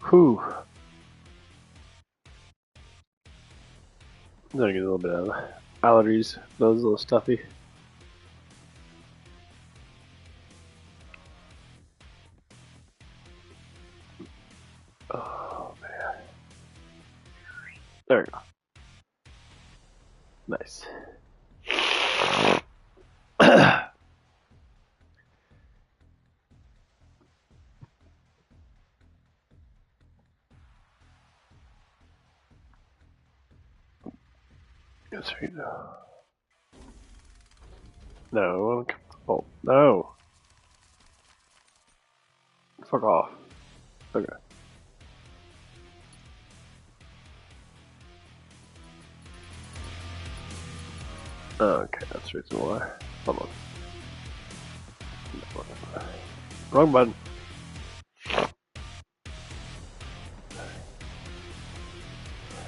Whew. I'm gonna get a little bit of allergies. Those a little stuffy. Oh man. There we go. Nice. That's right now. No, oh, no. Fuck off. Okay. Okay, that's the reason why. Hold on. Wrong button.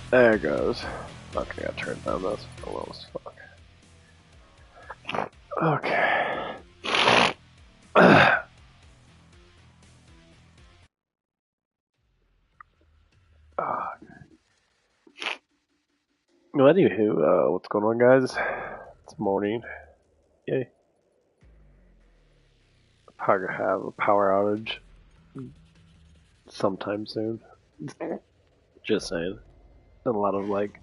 There it goes. Okay, I turned down those. Oh, as fuck. Okay. Well, anywho, what's going on, guys? It's morning. Yay. Probably gonna have a power outage sometime soon. Just saying. A lot of like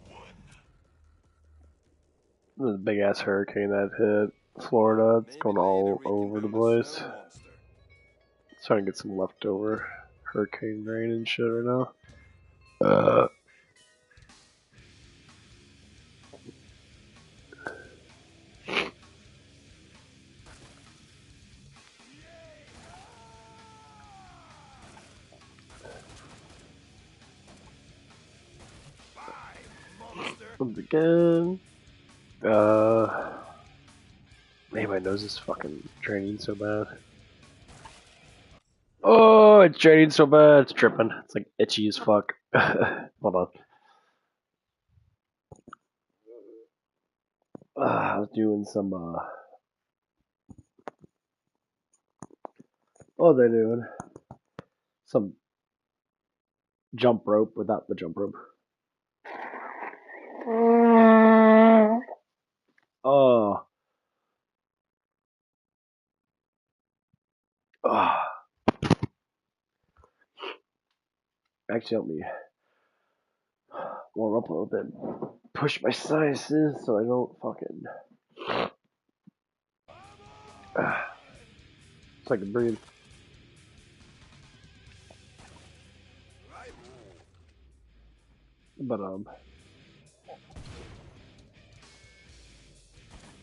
the big ass hurricane that hit Florida. It's going all over the place. Trying to get some leftover hurricane rain and shit right now. Once again. Man, my nose is fucking draining so bad. Oh, it's draining so bad. It's dripping. It's like itchy as fuck. Hold on. I was doing some, what was I doing? Some jump rope without the jump rope. Oh. Oh. Actually, help me warm up a little bit. Push my sinuses so I don't fucking. So I can breathe. But,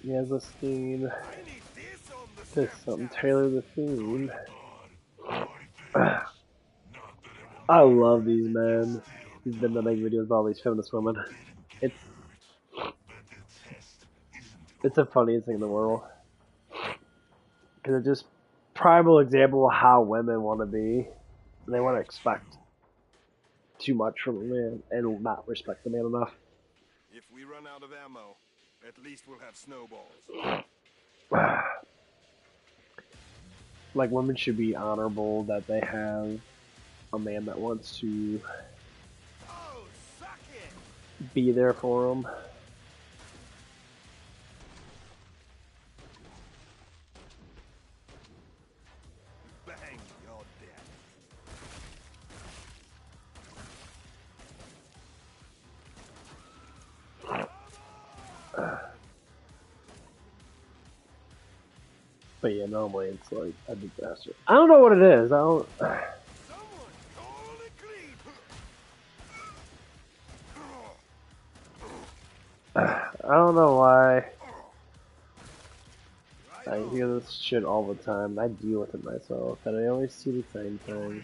yeah, this theme. There's something Taylor the Theme. I love these men. He's been to make videos about all these feminist women. It's the funniest thing in the world. Because it's just primal example of how women want to be. And they want to expect too much from a man and not respect the man enough. If we run out of ammo, at least we'll have snowballs. Like, women should be honorable that they have a man that wants to be there for them. Bang, you're dead. But yeah, normally it's like a disaster. I don't know what it is. I don't. I don't know why. I hear this shit all the time. I deal with it myself, and I always see the same thing.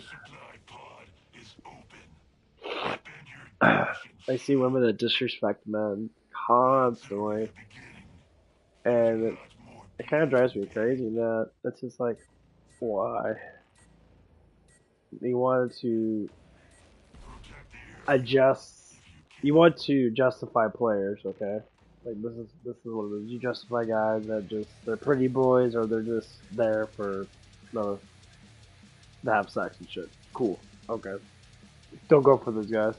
I see women that disrespect men constantly, and it kind of drives me crazy. That it's just like, why? You wanted to adjust. You want to justify players, okay? Like this is what it is. You justify guys that just they're pretty boys or they're just there for to have sex and shit. Cool. Okay. Don't go for those guys.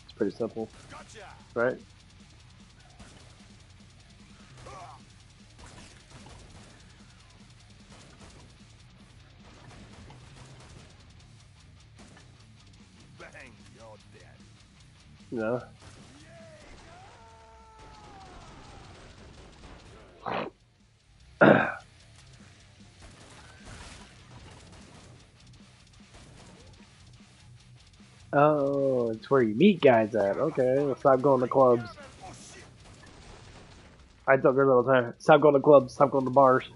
It's pretty simple, Gotcha. right? Bang, you're dead. You know? Oh, it's where you meet guys at. Okay, let's stop going to clubs. Oh shit. I tell girls all the time, stop going to clubs, stop going to bars.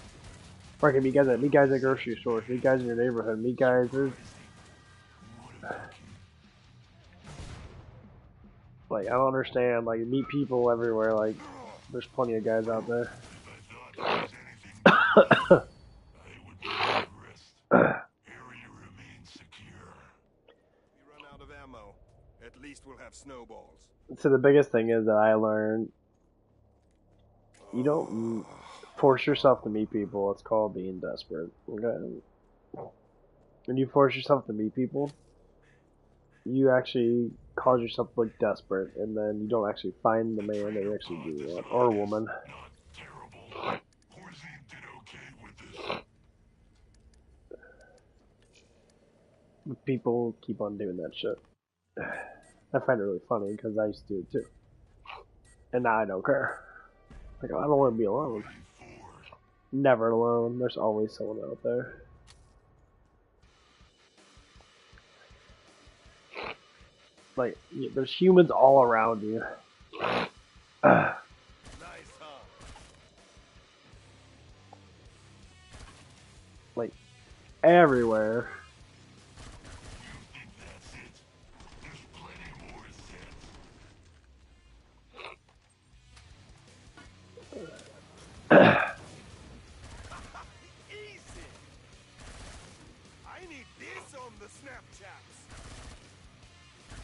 Where can meet guys at? Meet guys at grocery stores, meet guys in your neighborhood, meet guys. Like, I don't understand. Like, you meet people everywhere. Like, there's plenty of guys out there. We run out of ammo. At least we'll have snowballs. So the biggest thing is that I learned, you don't force yourself to meet people. It's called being desperate. Okay? When you force yourself to meet people, you actually cause yourself to look desperate, and then you don't actually find the man that you actually do want, or woman. People keep on doing that shit. I find it really funny because I used to do it too, and now I don't care. Like, I don't want to be alone. Never alone. There's always someone out there. Like, there's humans all around you. Nice, huh? Like, everywhere. Easy. I need this on the Snapchats.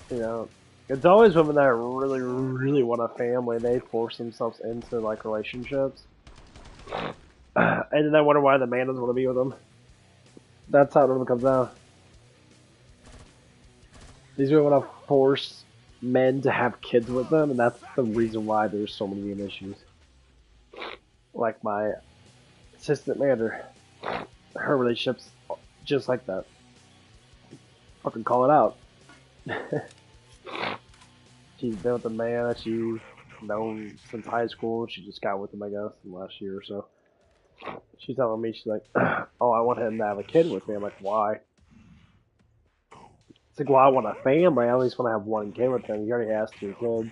You know, it's always women that really, really want a family. They force themselves into, like, relationships. And then they wonder why the man doesn't want to be with them. That's how it really comes out. These women want to force men to have kids with them, and that's the reason why there's so many issues. Like my assistant manager, her relationship's just like that. Fucking call it out. She's been with a man that she's known since high school. She just got with him, I guess, in the last year or so. She's telling me, she's like, oh, I want him to have a kid with me. I'm like, why? It's like, well, I want a family. I at least want to have one kid with him. He already has 3 kids.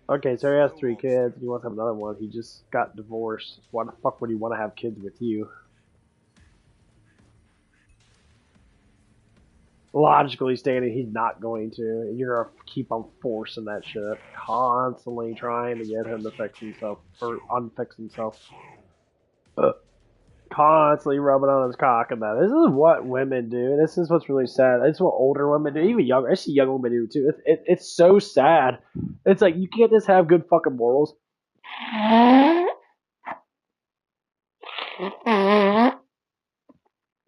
Okay, so he has 3 kids. He wants to have another one. He just got divorced. Why the fuck would he want to have kids with you? Logically stated, he's not going to. You're gonna keep on forcing that shit, constantly trying to get him to fix himself or unfix himself. Constantly rubbing on his cock and that. This is what women do. This is what's really sad. It's what older women do. Even younger. I see young women do too. It's so sad. It's like you can't just have good fucking morals.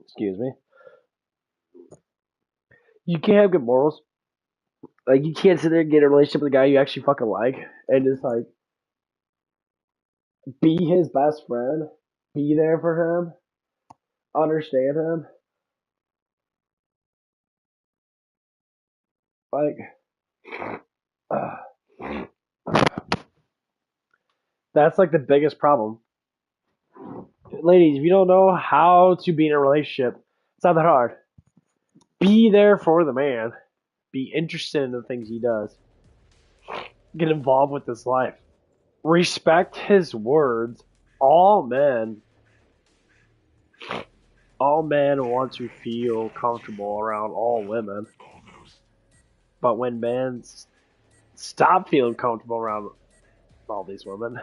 Excuse me. You can't have good morals. Like, you can't sit there and get a relationship with a guy you actually fucking like and just, like, be his best friend, be there for him, understand him. Like, that's, like, the biggest problem. Ladies, if you don't know how to be in a relationship, it's not that hard. Be there for the man. Be interested in the things he does. Get involved with his life. Respect his words. All men want to feel comfortable around all women. But when men stop feeling comfortable around all these women,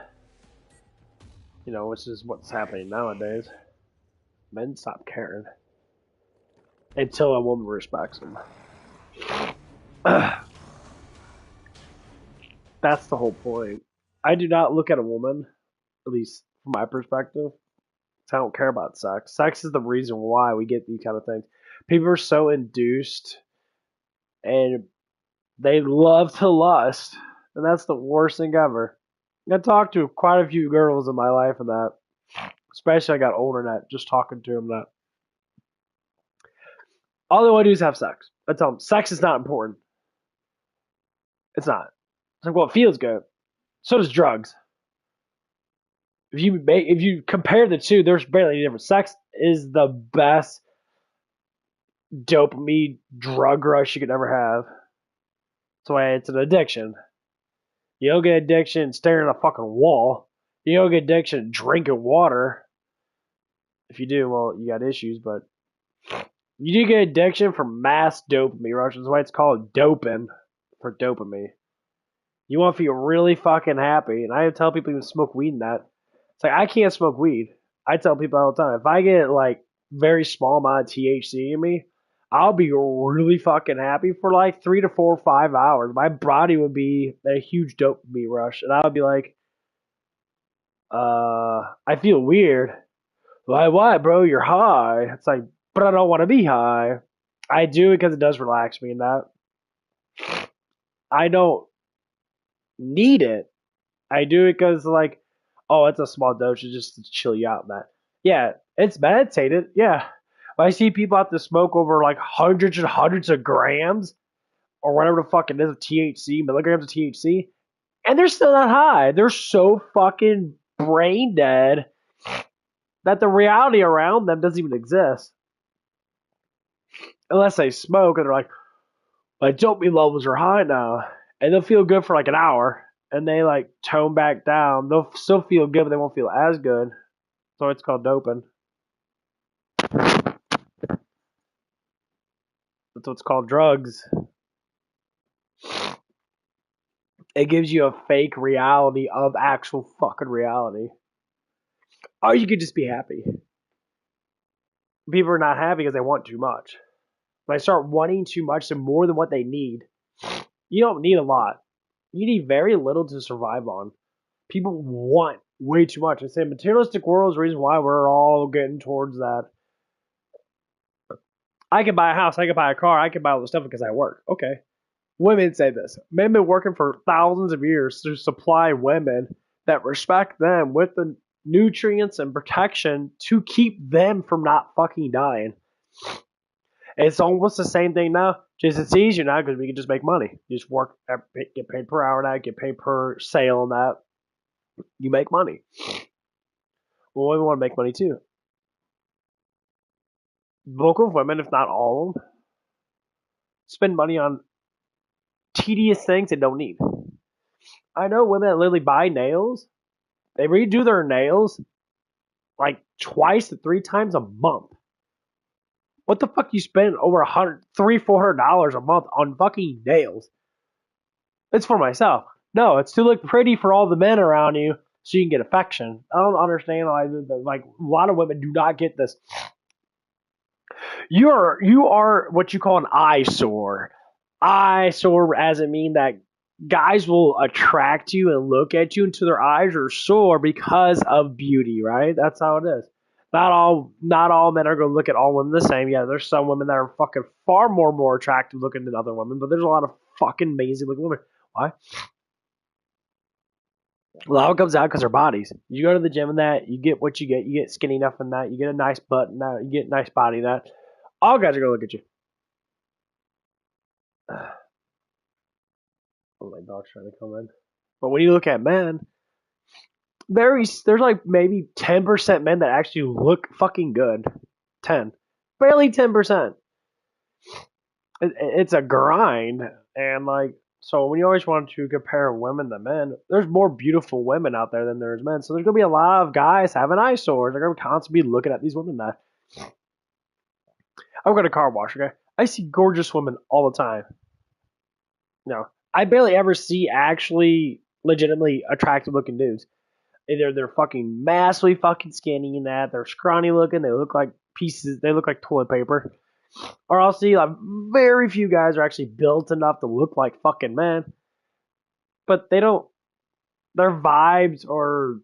you know, which is what's happening nowadays, men stop caring until a woman respects them. That's the whole point. I do not look at a woman, at least from my perspective, I don't care about sex. Sex is the reason why we get these kind of things. People are so induced and they love to lust, and that's the worst thing ever. I talked to quite a few girls in my life and that, especially I got older than that, just talking to them that all they want to do is have sex. I tell them sex is not important. It's not. It's like, well, it feels good. So does drugs. If you compare the two, there's barely any difference. Sex is the best dopamine drug rush you could ever have. That's why it's an addiction. You don't get addiction staring at a fucking wall. You don't get addiction drinking water. If you do, well, you got issues, but you do get addiction from mass dopamine rush. That's why it's called doping for dopamine. You want to feel really fucking happy, and I tell people who smoke weed and that. It's like, I can't smoke weed. I tell people all the time, if I get like very small amount of THC in me, I'll be really fucking happy for like 3 to 4 or 5 hours. My body would be a huge dopamine rush, and I would be like, I feel weird. Why, what, bro? You're high. It's like, but I don't want to be high. I do it because it does relax me and that. I don't need it. I do it because, like, oh, it's a small dose just to chill you out and that. Yeah, it's meditated. Yeah. But I see people have to smoke over like hundreds and hundreds of grams or whatever the fuck it is of THC, milligrams of THC, and they're still not high. They're so fucking brain dead that the reality around them doesn't even exist. Unless they smoke and they're like, my dopamine levels are high now. And they'll feel good for like an hour. And they like tone back down. They'll still feel good, but they won't feel as good. So it's called doping. That's what's called drugs. It gives you a fake reality of actual fucking reality. Or you could just be happy. People are not happy because they want too much. When they start wanting too much, they're more than what they need. You don't need a lot. You need very little to survive on. People want way too much. I say materialistic world is the reason why we're all getting towards that. I can buy a house, I can buy a car, I can buy all this stuff because I work. Okay. Women say this. Men have been working for thousands of years to supply women that respect them with the nutrients and protection to keep them from not fucking dying. It's almost the same thing now. Just it's easier now because we can just make money. You just work, get paid per hour now, get paid per sale and that. You make money. Well, women want to make money too. Bulk of women, if not all of them, spend money on tedious things they don't need. I know women that literally buy nails. They redo their nails like twice to 3 times a month. What the fuck you spend over $300-$400 a month on fucking nails? It's for myself. No, it's to look pretty for all the men around you so you can get affection. I don't understand why like a lot of women do not get this. You are what you call an eyesore. Eyesore as it mean that guys will attract you and look at you until their eyes are sore because of beauty, right? That's how it is. Not all men are going to look at all women the same. Yeah, there's some women that are fucking far more attractive looking than other women, but there's a lot of fucking amazing looking women. Why? Well, how it comes out because their bodies. You go to the gym and that, you get what you get. You get skinny enough in that. You get a nice butt and that. You get a nice body and that. All guys are going to look at you. Oh, my dog's trying to come in. But when you look at men, there's like maybe 10% men that actually look fucking good. 10. Barely 10%. It's a grind. And like, so when you always want to compare women to men, there's more beautiful women out there than there's men. So there's going to be a lot of guys having eyesores. They're going to constantly be looking at these women that. I've got a car wash, okay? I see gorgeous women all the time. No, I barely ever see actually legitimately attractive looking dudes. Either they're fucking massively fucking skinny and that, they're scrawny looking, they look like pieces, they look like toilet paper. Or I'll see like very few guys are actually built enough to look like fucking men. But they don't, their vibes or,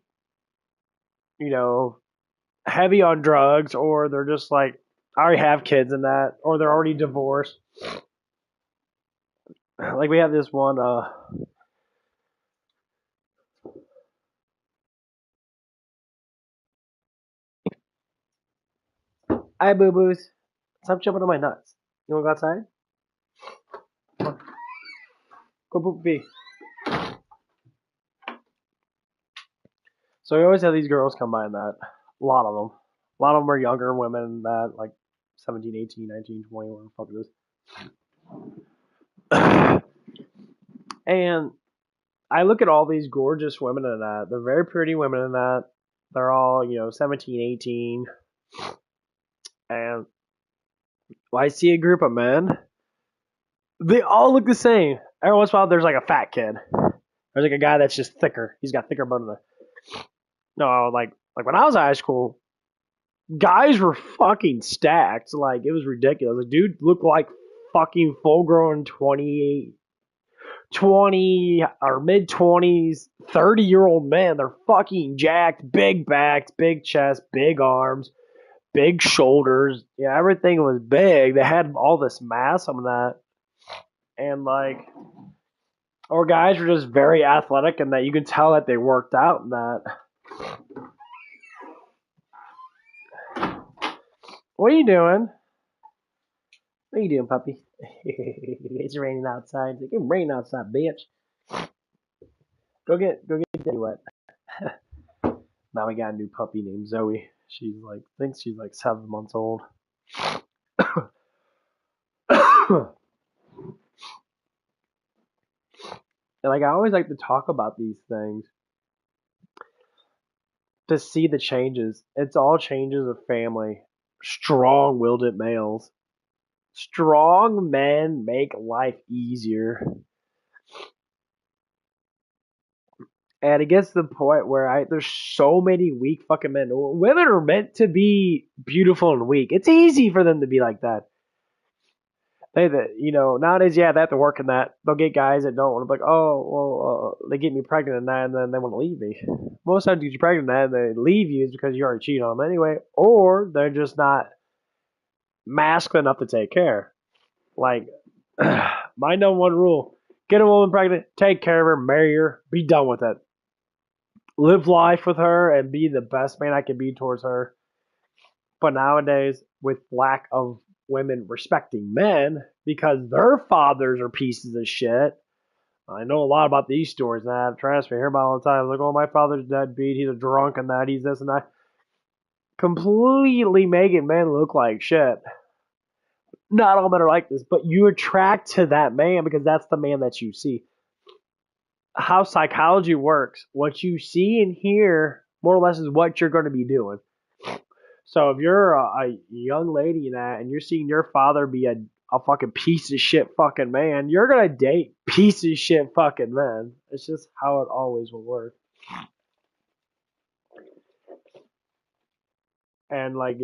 you know, heavy on drugs, or they're just like already have kids and that, or they're already divorced. Like we have this one. Hi, boo boos. Stop jumping on my nuts. You wanna go outside? Go poop pee. So we always have these girls come by and that. A lot of them. A lot of them are younger women that like 17, 18, 19, 20, whatever the fuck it is. And I look at all these gorgeous women in that. They're very pretty women in that. They're all, 17, 18. And when I see a group of men, they all look the same. Every once in a while, there's like a fat kid. There's like a guy that's just thicker. He's got thicker bone. No, like when I was in high school, guys were fucking stacked. Like it was ridiculous. The dude looked like fucking full grown 20 or mid 20s, 30-year-old men. They're fucking jacked, big backs, big chest, big arms, big shoulders. Yeah, everything was big. They had all this mass on that. And like, or guys were just very athletic and that you can tell that they worked out and that. What are you doing? What are you doing, puppy? It's raining outside. It's raining outside, bitch. Go get Daddy wet. Now we got a new puppy named Zoe. She's like, thinks she's like 7 months old. And like I always like to talk about these things to see the changes. It's all changes of family. Strong-willed males. Strong men make life easier. And it gets to the point where there's so many weak fucking men. Women are meant to be beautiful and weak. It's easy for them to be like that. Nowadays, yeah, they have to work in that. They'll get guys that don't want to be like, oh, well, they get me pregnant and that, and then they want to leave me. Most times, you get you pregnant and they leave you is because you already cheated on them anyway, or they're just not masculine enough to take care. Like, my number one rule: get a woman pregnant, take care of her, marry her, be done with it. Live life with her and be the best man I can be towards her. But nowadays, with lack of women respecting men because their fathers are pieces of shit. I know a lot about these stories now. Trust me, I hear about all the time. Like, oh, my father's deadbeat. He's a drunk and that. He's this and that. Completely making men look like shit. Not all men are like this, but you attract to that man because that's the man that you see. How psychology works, what you see and hear more or less is what you're going to be doing. So if you're a young lady and you're seeing your father be a fucking piece of shit fucking man, you're gonna date piece of shit fucking men. It's just how it always will work. And like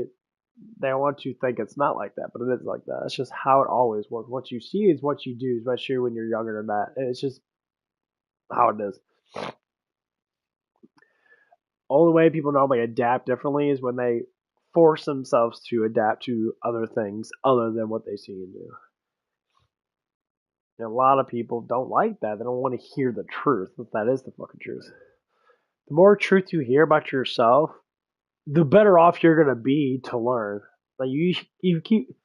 they want to think it's not like that, but it is like that. It's just how it always works. What you see is what you do, especially when you're younger than that. It's just how it is. Only way people normally adapt differently is when they force themselves to adapt to other things other than what they see and do. And a lot of people don't like that. They don't want to hear the truth, but that is the fucking truth. The more truth you hear about yourself, the better off you're gonna be to learn. Like you keep.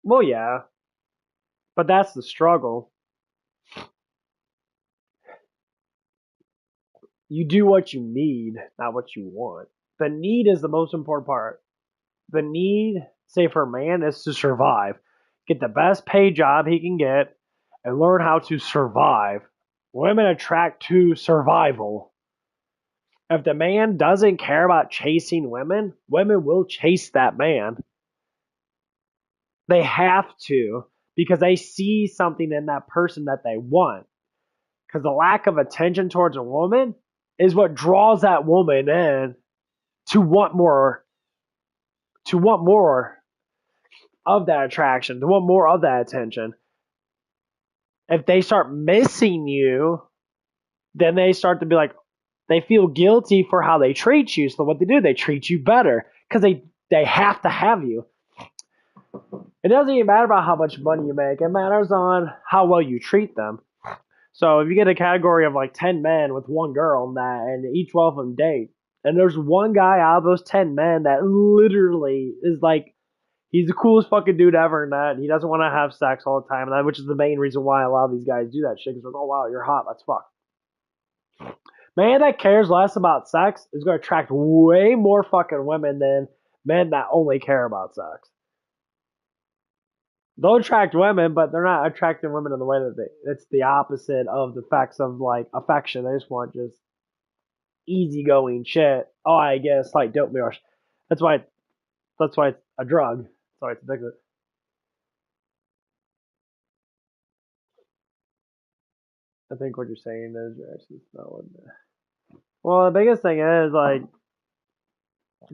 Well, yeah, but that's the struggle. You do what you need, not what you want. The need is the most important part. The need, say for a man, is to survive. Get the best paid job he can get and learn how to survive. Women attract to survival. If the man doesn't care about chasing women, women will chase that man. They have to because they see something in that person that they want. Because the lack of attention towards a woman is what draws that woman in to want more, to want more of that attraction, to want more of that attention. If they start missing you, then they start to be like, they feel guilty for how they treat you. So what they do, they treat you better because they have to have you. It doesn't even matter about how much money you make. It matters on how well you treat them. So if you get a category of like 10 men with one girl and that, and each one of them date, and there's one guy out of those 10 men that literally is like, he's the coolest fucking dude ever, and that he doesn't want to have sex all the time, and that, which is the main reason why a lot of these guys do that shit. Because like, oh wow, you're hot, let's fuck. Man that cares less about sex is going to attract way more fucking women than men that only care about sex. They'll attract women, but they're not attracting women in the way that it's the opposite of the facts of like affection. They just want just easygoing shit. Oh, I get a slight dopamine rush. That's why. That's why it's a drug. That's why it's addictive. I think what you're saying is you're actually smelling it. Well, the biggest thing is like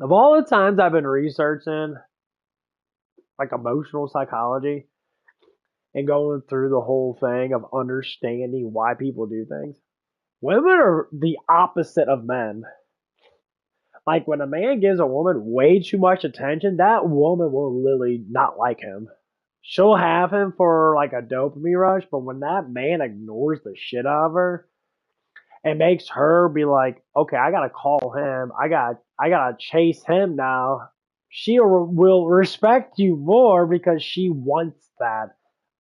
of all the times I've been researching like emotional psychology and going through the whole thing of understanding why people do things, women are the opposite of men. Like when a man gives a woman way too much attention, that woman will literally not like him. She'll have him for like a dopamine rush, but when that man ignores the shit out of her, it makes her be like, okay, I gotta call him. I gotta chase him now. She will respect you more because she wants that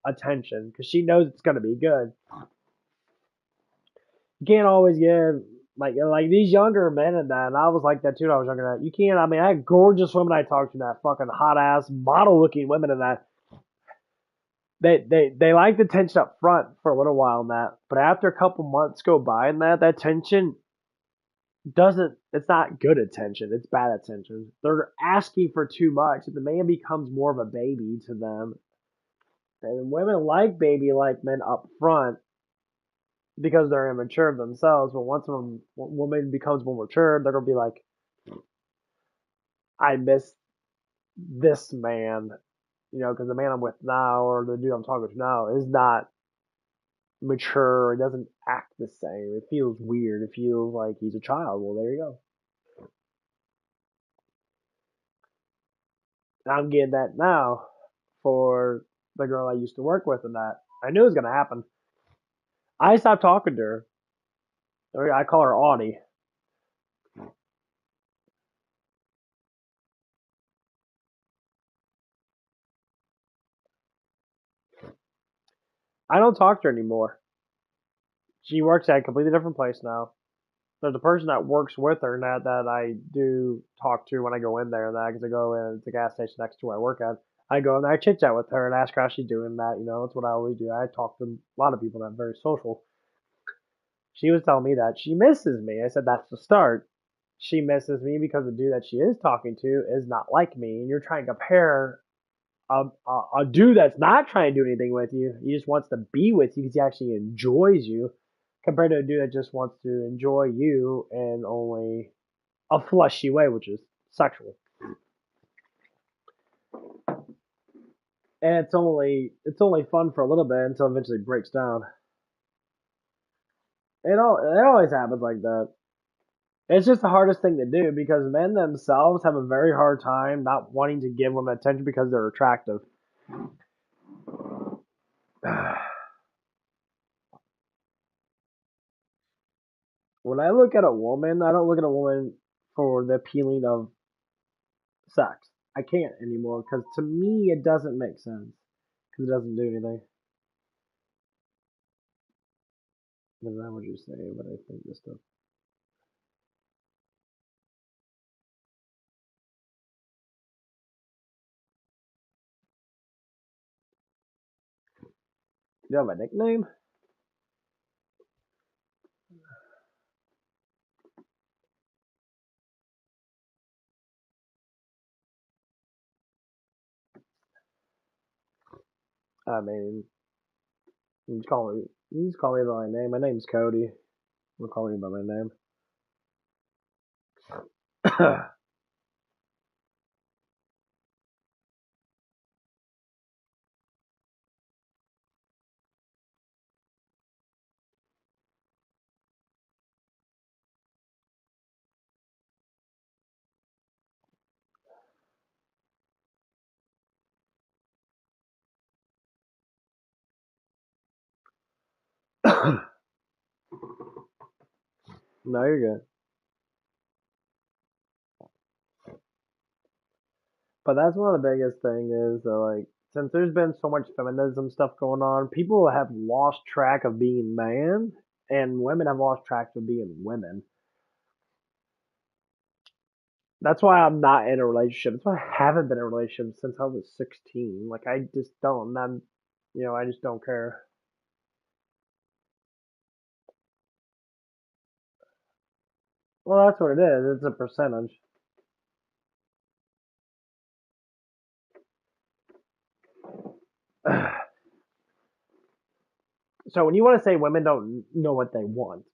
attention because she knows it's gonna be good. You can't always give like these younger men and that. And I was like that too. When I was younger. Than that you can't. I mean, I had gorgeous women I talked to, that fucking hot ass model looking women and that. They like the tension up front for a little while in that, but after a couple months go by in that tension doesn't, it's not good attention, it's bad attention. They're asking for too much. The man becomes more of a baby to them. And women like baby like men up front because they're immature themselves. But once a woman becomes more mature, they're gonna be like, I miss this man, because the man I'm with now or the dude I'm talking to now is not mature. It doesn't act the same. It feels weird. It feels like he's a child. Well, there you go. And I'm getting that now for the girl I used to work with, and that I knew it was gonna happen. I stopped talking to her. I call her Audie. I don't talk to her anymore. She works at a completely different place now. There's a person that works with her that I do talk to when I go in there, and that because I go in, it's a gas station next to where I work at. I go in there, I chit chat with her and ask her how she's doing. That that's what I always do. I talk to a lot of people that are very social. She was telling me that she misses me. I said that's the start. She misses me because the dude that she is talking to is not like me, and you're trying to compare a dude that's not trying to do anything with you. He just wants to be with you because he actually enjoys you, compared to a dude that just wants to enjoy you in only a fleshy way, which is sexual. And it's only fun for a little bit until it eventually breaks down. It always happens like that. It's just the hardest thing to do because men themselves have a very hard time not wanting to give women attention because they're attractive. When I look at a woman, I don't look at a woman for the appealing of sex. I can't anymore because to me it doesn't make sense because it doesn't do anything. Is that what you're saying? But I think this stuff. Do you have a nickname? I mean, you can just call me by my name. My name's Cody. I'm calling you by my name. No, you're good. But that's one of the biggest thing is like since there's been so much feminism stuff going on, people have lost track of being man, and women have lost track of being women. That's why I'm not in a relationship. That's why I haven't been in a relationship since I was 16. Like I just don't. I just don't care. Well, that's what it is. It's a percentage. So when you want to say women don't know what they want,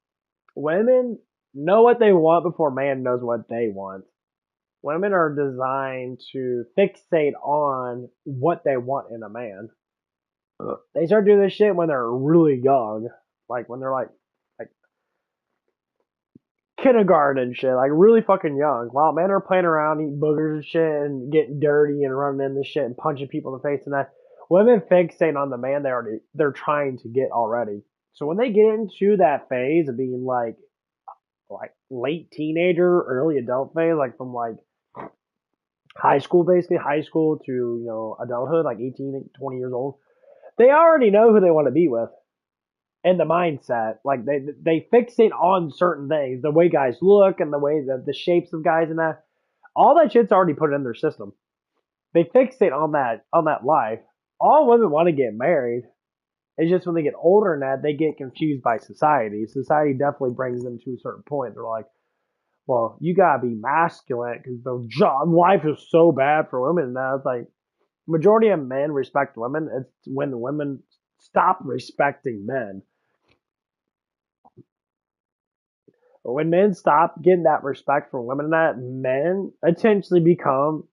women know what they want before man knows what they want. Women are designed to fixate on what they want in a man. They start doing this shit when they're really young, like when they're like kindergarten and shit, like really fucking young. While men are playing around, eating boogers and shit, and getting dirty and running into shit and punching people in the face and that. Women fixate on the man they're trying to get already. So when they get into that phase of being like late teenager, early adult phase, like from like high school, basically high school to adulthood, like 18, 20 years old, they already know who they want to be with and the mindset. Like they fixate on certain things, the way guys look and the way the shapes of guys and that. All that shit's already put in their system. They fixate on that life. All women want to get married. It's just when they get older than that, they get confused by society. Society definitely brings them to a certain point. They're like, well, you gotta be masculine because the job life is so bad for women. Now it's like majority of men respect women. It's when the women stop respecting men. When men stop getting that respect from women, that men essentially become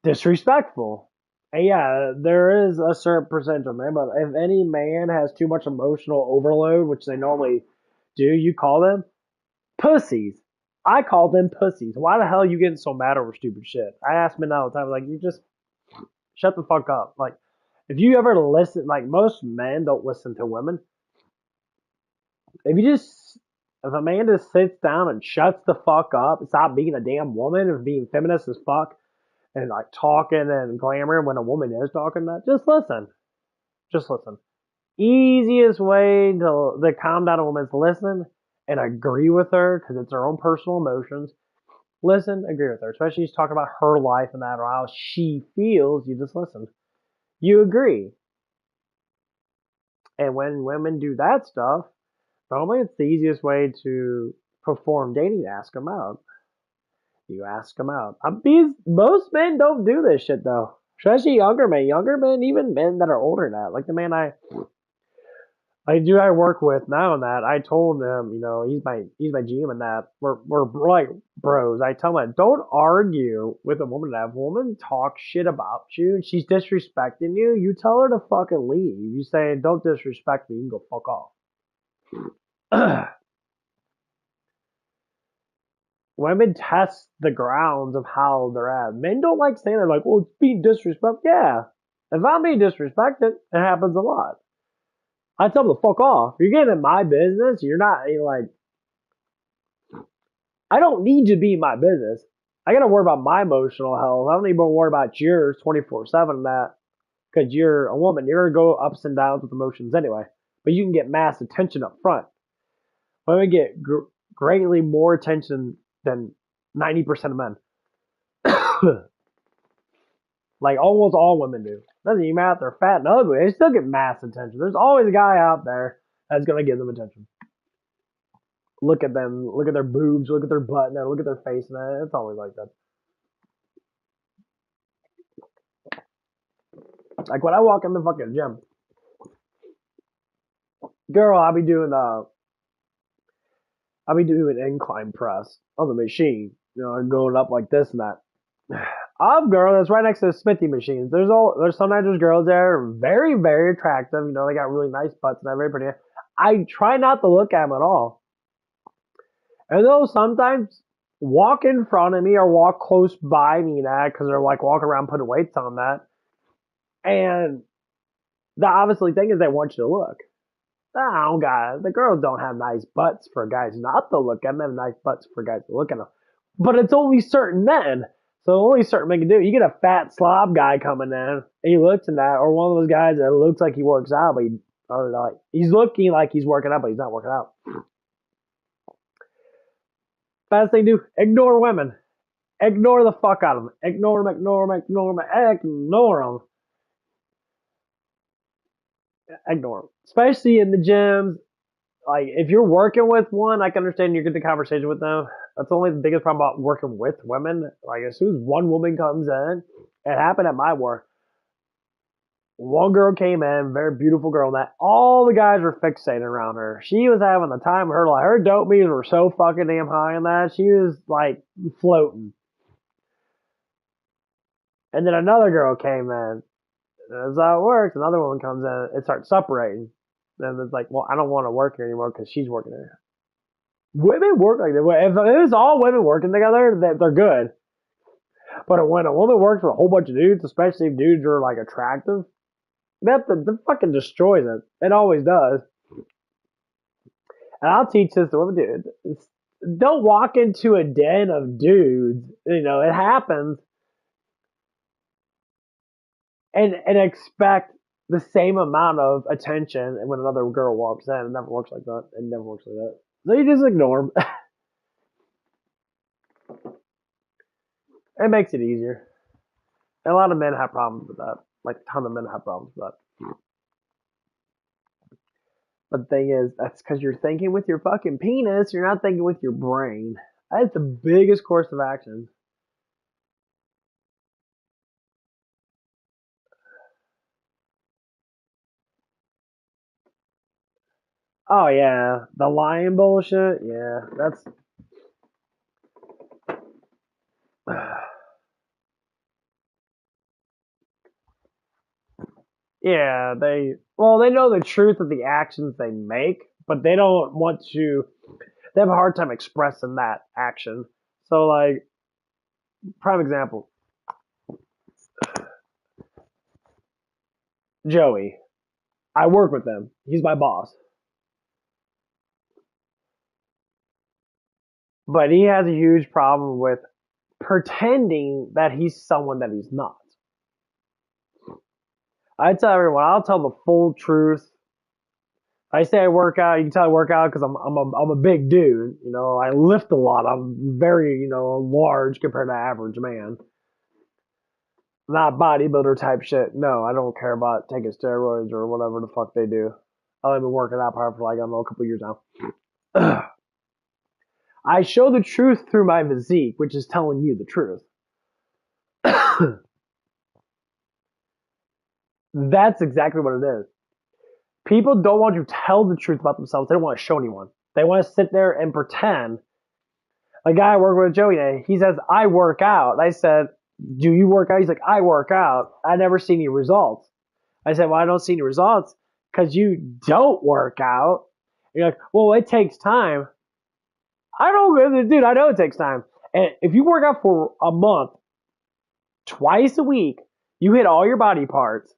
disrespectful. And yeah, there is a certain percentage of men, but if any man has too much emotional overload, which they normally do, you call them pussies. I call them pussies. Why the hell are you getting so mad over stupid shit? I ask men all the time, like, you just shut the fuck up. Like, if you ever listen, like, most men don't listen to women. If a man just sits down and shuts the fuck up, stop being a damn woman and being feminist as fuck, and like talking and glamour when a woman is talking that, just listen. Just listen. Easiest way to calm down a woman is listen and agree with her because it's her own personal emotions. Listen, agree with her, especially she's talking about her life and that or how she feels. You just listen. You agree. And when women do that stuff, normally it's the easiest way to perform dating. Ask them out. You ask them out. Most men don't do this shit though. Especially younger men. Younger men, even men that are older than that. Like the man I work with now and that, I told him, he's my GM and that. We're like bros. I tell him, don't argue with a woman. That woman talks shit about you and she's disrespecting you. You tell her to fucking leave. You say, don't disrespect me, you can go fuck off. Women test the grounds of how they're at. Men don't like saying they're like, well, it's being disrespectful. Yeah. If I'm being disrespected, it happens a lot. I tell them to fuck off. You're getting in my business. You're like, I don't need you to be in my business. I gotta worry about my emotional health. I don't need to worry about yours 24/7 that because you're a woman. You're gonna go ups and downs with emotions anyway. But you can get mass attention up front. Women get greatly more attention than 90% of men. Like almost all women do. Doesn't even matter if they're fat and ugly. They still get mass attention. There's always a guy out there that's gonna give them attention. Look at them. Look at their boobs. Look at their butt. And look at their face. And it's always like that. Like when I walk in the fucking gym, girl, I'll be doing incline press on the machine. Going up like this and that. I'm girl that's right next to the Smithy machines. There's sometimes there's girls there very very attractive. They got really nice butts and they're very pretty. I try not to look at them at all. And they'll sometimes walk in front of me or walk close by me that because they're like walking around putting weights on that. And the obviously thing is they want you to look. Oh, God, the girls don't have nice butts for guys not to look at them. They have nice butts for guys to look at them. But it's only certain men. So only certain men can do it. You get a fat slob guy coming in, and he looks in that, or one of those guys that looks like he works out, but or like he's looking like he's working out, but he's not working out. Best thing to do, ignore women. Ignore the fuck out of them. Ignore them, ignore them, ignore them, ignore them. Ignore them. Especially in the gyms. Like, if you're working with one, I can understand you get the conversation with them. That's only the biggest problem about working with women. Like, as soon as one woman comes in, it happened at my work. One girl came in, very beautiful girl, that all the guys were fixated around her. She was having the time of her life. Her dopamines were so fucking damn high in that. She was, like, floating. And then another girl came in. That's how it works. Another woman comes in, it starts separating. Then it's like, well, I don't want to work here anymore because she's working there. Women work like that. If it was all women working together, they're good. But when a woman works with a whole bunch of dudes, especially if dudes are like attractive, that fucking destroys it. It always does. And I'll teach this to women, dude. Don't walk into a den of dudes. You know, it happens. And expect the same amount of attention when another girl walks in. It never works like that. It never works like that. So you just ignore them. It makes it easier. And a lot of men have problems with that. Like a ton of men have problems with that. But the thing is, that's because you're thinking with your fucking penis. You're not thinking with your brain. That's the biggest course of action. Oh yeah, the lion bullshit. Yeah, that's. Yeah, they know the truth of the actions they make, but they don't want to. They have a hard time expressing that action. So like, prime example, Joey. I work with him. He's my boss, but he has a huge problem with pretending that he's someone that he's not. I tell everyone, I'll tell the full truth. I say I work out. You can tell I work out because I'm a big dude. You know, I lift a lot. I'm very large compared to average man. Not bodybuilder type shit. No, I don't care about taking steroids or whatever the fuck they do. I've only been working out for like I don't know a couple years now. I show the truth through my physique, which is telling you the truth. That's exactly what it is. People don't want to tell the truth about themselves. They don't want to show anyone. They want to sit there and pretend. A guy I work with, Joey, he says, I work out. I said, do you work out? He's like, I work out. I never see any results. I said, well, I don't see any results because you don't work out. You're like, well, it takes time. I don't, dude, I know it takes time. And if you work out for a month, twice a week, you hit all your body parts,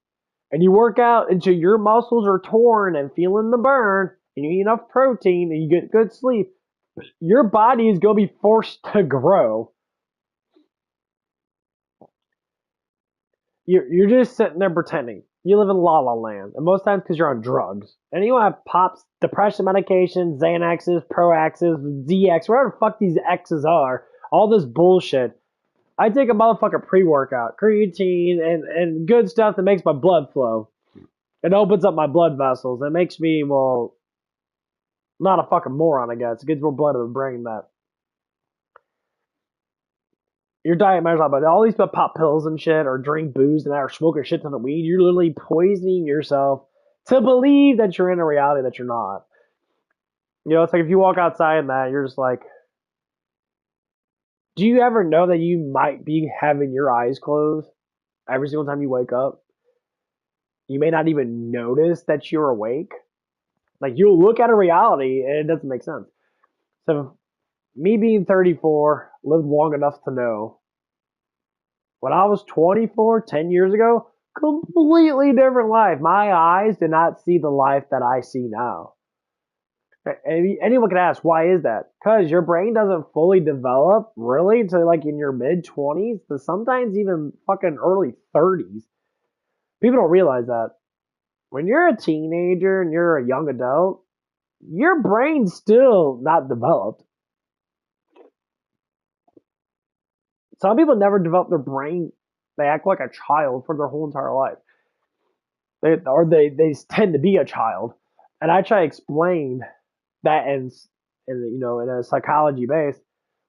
and you work out until your muscles are torn and feeling the burn, and you eat enough protein, and you get good sleep, your body is going to be forced to grow. You're just sitting there pretending. You live in La La Land, and most times because you're on drugs. And you have pops, depression medication, Xanaxes, Proaxes, DX, whatever the fuck these X's are. All this bullshit. I take a motherfucking pre-workout, creatine, and good stuff that makes my blood flow. It opens up my blood vessels. It makes me, well, not a fucking moron, I guess. It gets more blood to the brain that your diet matters a lot, but all these pop pills and shit, or drink booze and or smoke a shit ton of weed, you're literally poisoning yourself to believe that you're in a reality that you're not. You know, it's like if you walk outside and that, you're just like, do you ever know that you might be having your eyes closed every single time you wake up? You may not even notice that you're awake. Like, you'll look at a reality and it doesn't make sense. So, me being 34, lived long enough to know when I was 24, 10 years ago, Completely different life. My eyes did not see the life that I see now. Anyone can ask, why is that? Because your brain doesn't fully develop really until like in your mid 20s to sometimes even fucking early 30s. People don't realize that. When you're a teenager and you're a young adult, your brain's still not developed. Some people never develop their brain. They act like a child for their whole entire life. They tend to be a child. And I try to explain that in a psychology base.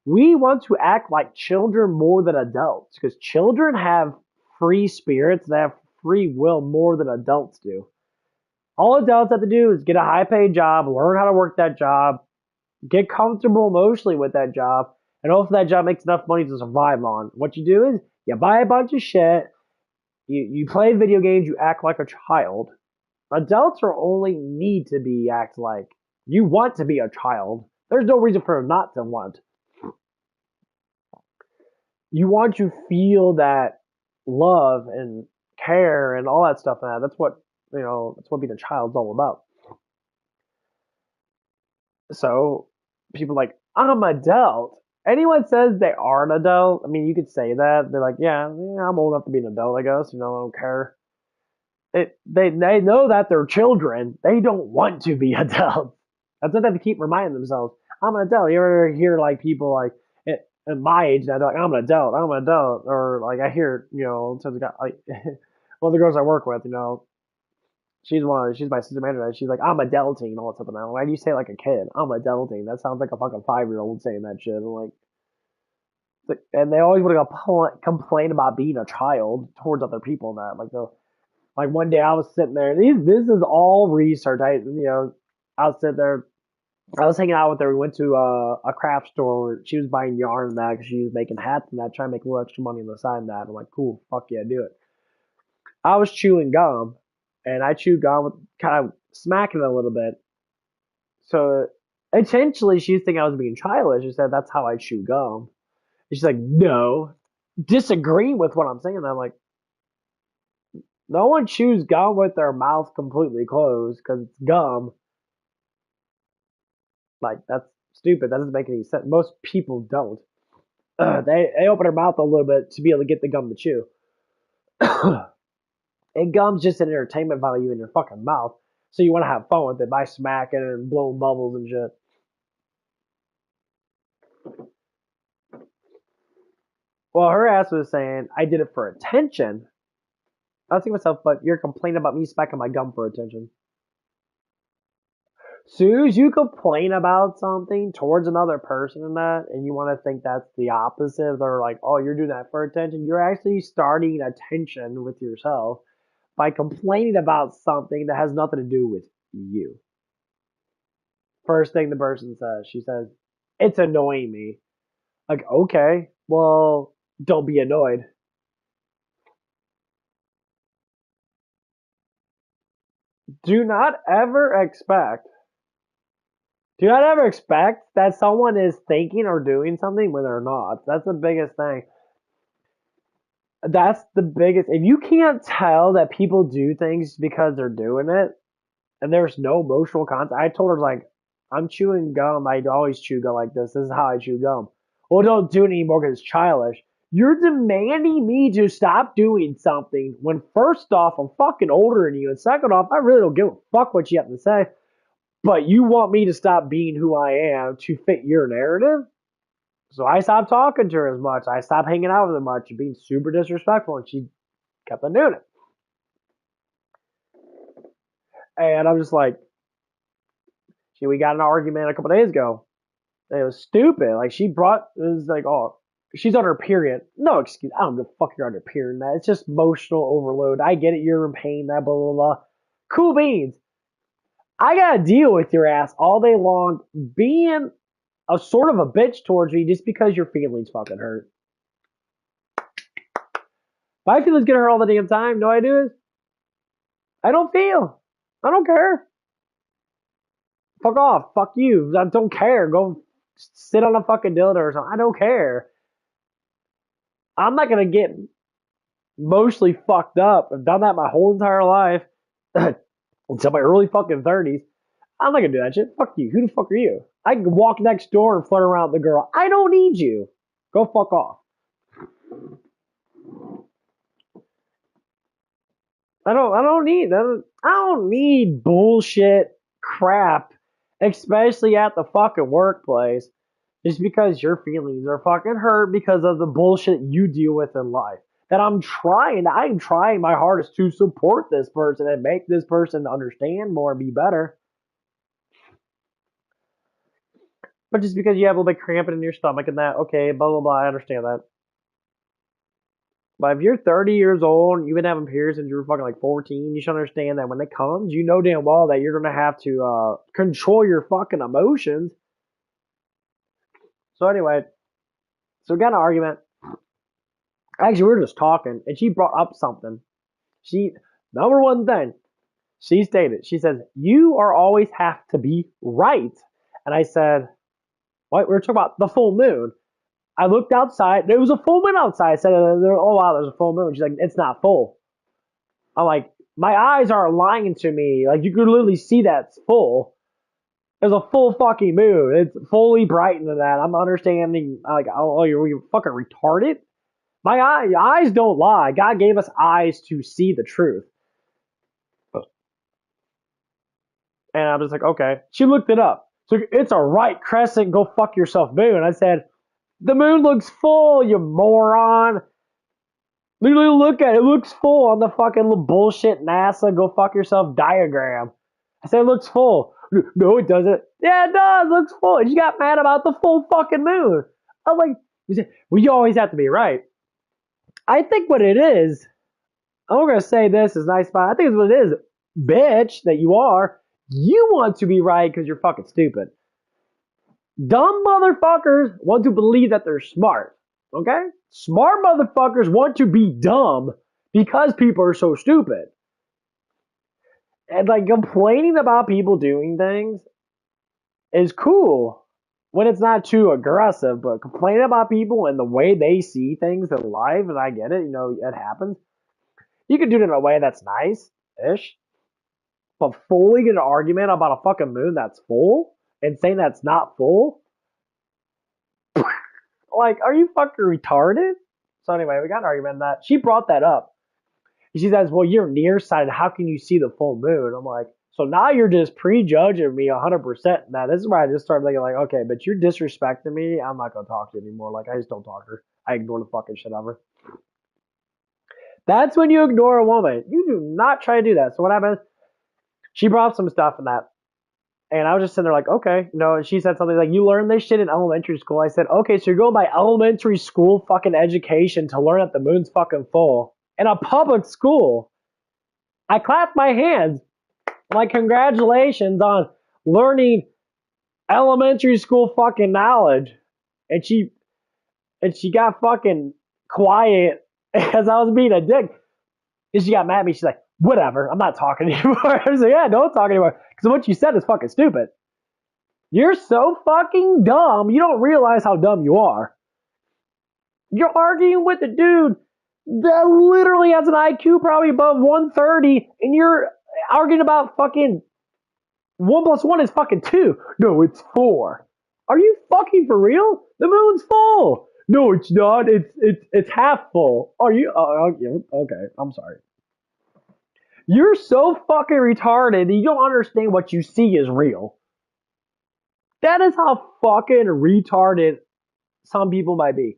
We want to act like children more than adults because children have free spirits, they have free will more than adults do. All adults have to do is get a high paid job, learn how to work that job, get comfortable emotionally with that job, and hopefully that job makes enough money to survive on. What you do is you buy a bunch of shit, you play video games, you act like a child. Adults are only need to be act like you want to be a child. There's no reason for them not to want. You want to feel that love and care and all that stuff. And that's what that's what being a child's all about. So people are like, I'm an adult. Anyone says they are an adult, I mean, you could say that. They're like, yeah, I'm old enough to be an adult, I guess. I don't care. They know that they're children. They don't want to be adults. That's what they have to keep reminding themselves. I'm an adult. You ever hear like people like at my age now, they're like, I'm an adult, or like I hear, sometimes like one of the girls I work with, she's my assistant manager. She's like, I'm adulting, all that stuff. Now, why do you say it like a kid? I'm adulting. That sounds like a fucking 5-year-old saying that shit. I'm like, and they always want to complain about being a child towards other people. And that like one day I was sitting there. This is all research. I was sitting there. I was hanging out with her. We went to a craft store where she was buying yarn and that because she was making hats and that, trying to make a little extra money on the side of that. I'm like, cool, fuck yeah, do it. I was chewing gum, and I chewed gum with kind of smacking it a little bit. So intentionally, she was thinking I was being childish. She said, that's how I chew gum. And she's like, no, disagreeing with what I'm saying. And I'm like, no one chews gum with their mouth completely closed because it's gum. Like, that's stupid. That doesn't make any sense. Most people don't. They open their mouth a little bit to be able to get the gum to chew. And gum's just an entertainment value in your fucking mouth. So you want to have fun with it by smacking and blowing bubbles and shit. Well, her ass was saying, I did it for attention. I was thinking to myself, but you're complaining about me smacking my gum for attention. Soon as you complain about something towards another person and you want to think that's the opposite, they're like, oh, you're doing that for attention. You're actually starting attention with yourself by complaining about something that has nothing to do with you. First thing the person says, she says, it's annoying me. Like, okay, well, don't be annoyed. Do not ever expect that someone is thinking or doing something when they're not. That's the biggest thing. That's the biggest. If you can't tell that people do things because they're doing it, and there's no emotional content, I told her, like, I'm chewing gum. I always chew gum like this. This is how I chew gum. Well, don't do it anymore because it's childish. You're demanding me to stop doing something when, first off, I'm fucking older than you, and second off, I really don't give a fuck what you have to say. But you want me to stop being who I am to fit your narrative? So I stopped talking to her as much. I stopped hanging out with her much and being super disrespectful, and she kept on doing it. And I'm just like, we got an argument a couple days ago. It was stupid. Like, it was like, oh, she's on her period. No excuse. I don't give a fuck you're on your period, man. It's just emotional overload. I get it. You're in pain, that blah, blah, blah. Cool beans. I gotta deal with your ass all day long being a sort of a bitch towards me just because your feelings fucking hurt. My feelings get hurt all the damn time. No, I do. I don't feel. I don't care. Fuck off. Fuck you. I don't care. Go sit on a fucking dildo or something. I don't care. I'm not gonna get emotionally fucked up. I've done that my whole entire life until my early fucking 30s. I'm not gonna do that shit. Fuck you. Who the fuck are you? I can walk next door and flirt around with the girl. I don't need you. Go fuck off. I don't need bullshit crap, especially at the fucking workplace, just because your feelings are fucking hurt because of the bullshit you deal with in life. That I'm trying my hardest to support this person and make this person understand more and be better. But just because you have a little bit cramping in your stomach and that, okay, blah blah blah, I understand that. But if you're 30 years old and you've been having periods since you were fucking like 14, you should understand that when it comes, you know damn well that you're gonna have to control your fucking emotions. So anyway, so we got an argument. Actually, we were just talking, and she brought up something. She Number one thing she stated, she says, "You are always have to be right." And I said, "What? We were talking about the full moon." I looked outside. There was a full moon outside. I said, "Oh wow, there's a full moon." She's like, "It's not full." I'm like, my eyes aren't lying to me. Like, you could literally see that it's full. There's a full fucking moon. It's fully brightened than that. I'm understanding, like, oh, you're fucking retarded? My eyes don't lie. God gave us eyes to see the truth. And I'm just like, okay. She looked it up. So it's a right crescent, go fuck yourself moon. I said, the moon looks full, you moron. Literally look at it. It looks full on the fucking little bullshit NASA go fuck yourself diagram. I said it looks full. No, it doesn't. Yeah, it does. It looks full. And she got mad about the full fucking moon. I'm like, well, you always have to be right. I think what it is, I'm going to say this is nice, but I think it's what it is. Bitch, that you are. You want to be right because you're fucking stupid. Dumb motherfuckers want to believe that they're smart. Okay? Smart motherfuckers want to be dumb because people are so stupid. And like complaining about people doing things is cool when it's not too aggressive, but complaining about people and the way they see things in life, and I get it, it happens. You can do it in a way that's nice-ish, but fully get an argument about a fucking moon that's full and saying that's not full, like, are you fucking retarded? So anyway, we got an argument on that. She brought that up. She says, well, you're nearsighted. How can you see the full moon? I'm like, so now you're just prejudging me 100%. Now, this is where I just started thinking, like, okay, but you're disrespecting me. I'm not going to talk to you anymore. Like, I just don't talk to her. I ignore the fucking shit of her. That's when you ignore a woman. You do not try to do that. So what happened? She brought some stuff in that. And I was just sitting there like, okay, and she said something like, you learned this shit in elementary school. I said, okay, so you're going by elementary school fucking education to learn that the moon's fucking full. In a public school. I clapped my hands. Like, congratulations on learning elementary school fucking knowledge. And she got fucking quiet as I was being a dick. And she got mad at me. She's like, whatever, I'm not talking anymore. I was like, yeah, don't talk anymore. Because what you said is fucking stupid. You're so fucking dumb, you don't realize how dumb you are. You're arguing with a dude that literally has an IQ probably above 130, and you're arguing about fucking 1 plus 1 is fucking 2. No, it's 4. Are you fucking for real? The moon's full. No, it's not. It's half full. Are you? Okay, I'm sorry. You're so fucking retarded that you don't understand what you see is real. That is how fucking retarded some people might be.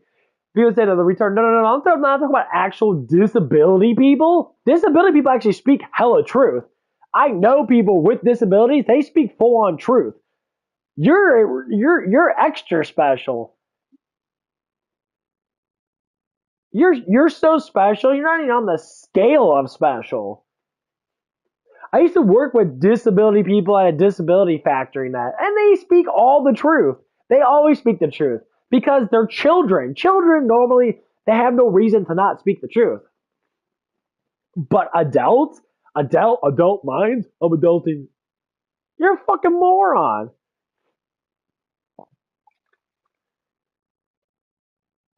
People say to the retard, no, I'm not talking about actual disability people. Disability people actually speak hella truth. I know people with disabilities, they speak full on truth. You're extra special. You're so special, you're not even on the scale of special. I used to work with disability people at a disability factory and they speak all the truth. They always speak the truth because they're children. Children normally, they have no reason to not speak the truth. But adult minds, I'm adulting. You're a fucking moron.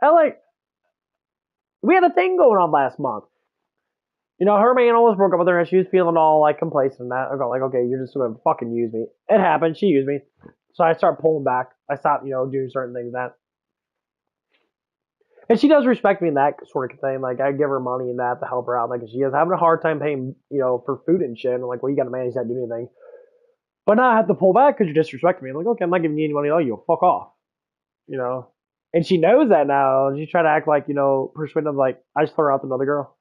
And like, We had a thing going on last month. You know, her man almost broke up with her, and she was feeling all like complacent and that. I go like, okay, you're just gonna fucking use me. It happened. She used me, so I start pulling back. I stop, doing certain things that. And she does respect me in that sort of thing. Like, I give her money and that to help her out. Like, she is having a hard time paying, for food and shit. And I'm like, well, you gotta manage that, do anything. But now I have to pull back because you're disrespecting me. I'm like, okay, I'm not giving you any money. Oh, you fuck off. And she knows that now. And she try to act like, persuasive, like, I just throw her out to another girl.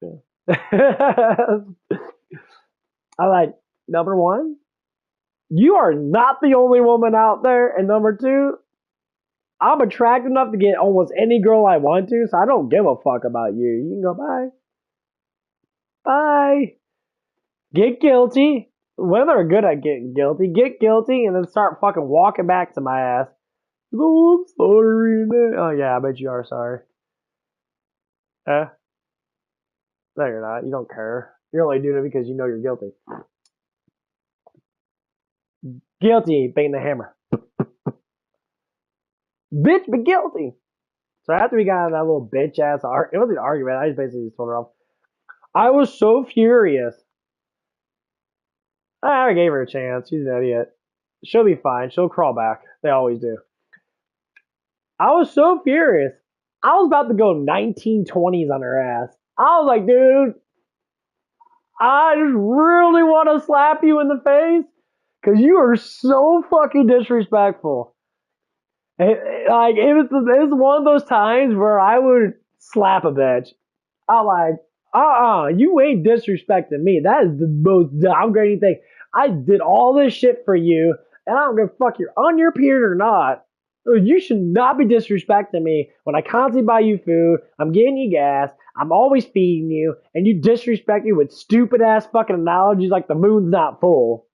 Yeah. I like, number one, you are not the only woman out there. And number two, I'm attractive enough to get almost any girl I want to, so I don't give a fuck about you. You can go bye. Bye. Get guilty. Women are good at getting guilty. Get guilty and then start fucking walking back to my ass. Oh, I'm sorry. Oh, yeah, I bet you are sorry. Eh? No, you're not. You don't care. You're only doing it because you know you're guilty. Guilty, bang the hammer. Bitch, but guilty. So after we got in that little bitch ass argument, it wasn't an argument. I just basically just told her off. I was so furious. I gave her a chance. She's an idiot. She'll be fine. She'll crawl back. They always do. I was so furious. I was about to go 1920s on her ass. I was like, dude, I just really want to slap you in the face because you are so fucking disrespectful. It was one of those times where I would slap a bitch. I'm like, you ain't disrespecting me. That is the most downgrading thing. I did all this shit for you, and I don't give a fuck you're on your period or not. You should not be disrespecting me when I constantly buy you food, I'm getting you gas, I'm always feeding you, and you disrespect me with stupid ass fucking analogies like the moon's not full.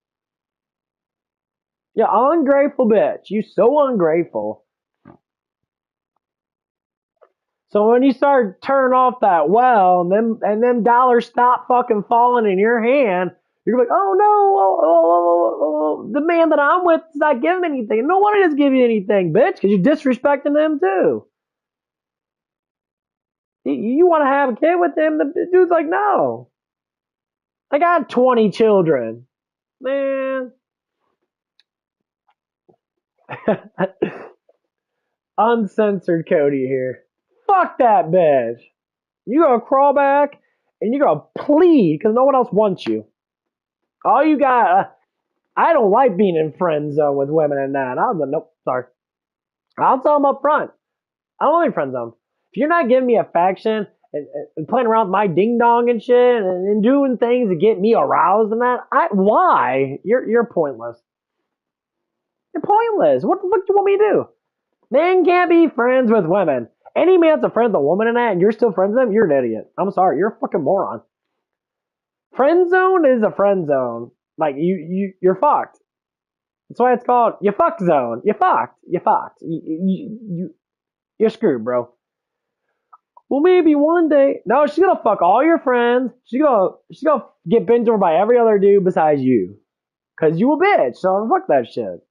You ungrateful bitch. You so ungrateful. So when you start turning off that well and them dollars stop fucking falling in your hand, you're like, oh no, the man that I'm with is not giving me anything. No one is giving you anything, bitch, because you're disrespecting them too. You want to have a kid with him? The dude's like, no. I got 20 children. Man. Uncensored Cody here. Fuck that bitch. You gonna crawl back and you gonna plead because no one else wants you. All you got, I don't like being in friend zone with women and that. Nope, sorry. I'll tell them up front. I don't like friend zone. If you're not giving me affection and playing around with my ding dong and shit and doing things to get me aroused and that, why? You're pointless. You're pointless. What the fuck do you want me to do? Men can't be friends with women. Any man's a friend with a woman and that, and you're still friends with them, you're an idiot. I'm sorry, you're a fucking moron. Friend zone is a friend zone. Like you're fucked. That's why it's called you fucked zone. You fucked. You fucked. You're screwed, bro. Well, maybe one day. No, she's gonna fuck all your friends. She's gonna get bent over by every other dude besides you, cause you a bitch. So fuck that shit.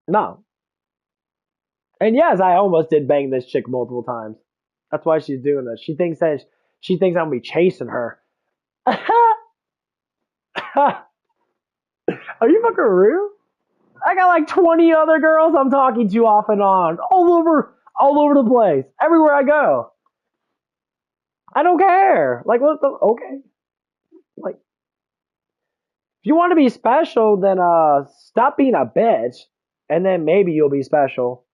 No. And yes, I almost did bang this chick multiple times. That's why she's doing this. She thinks I'm gonna be chasing her. Are you fucking real? I got like 20 other girls I'm talking to off and on, all over the place, everywhere I go. I don't care. Like, okay. Like, if you want to be special, then stop being a bitch, and then maybe you'll be special.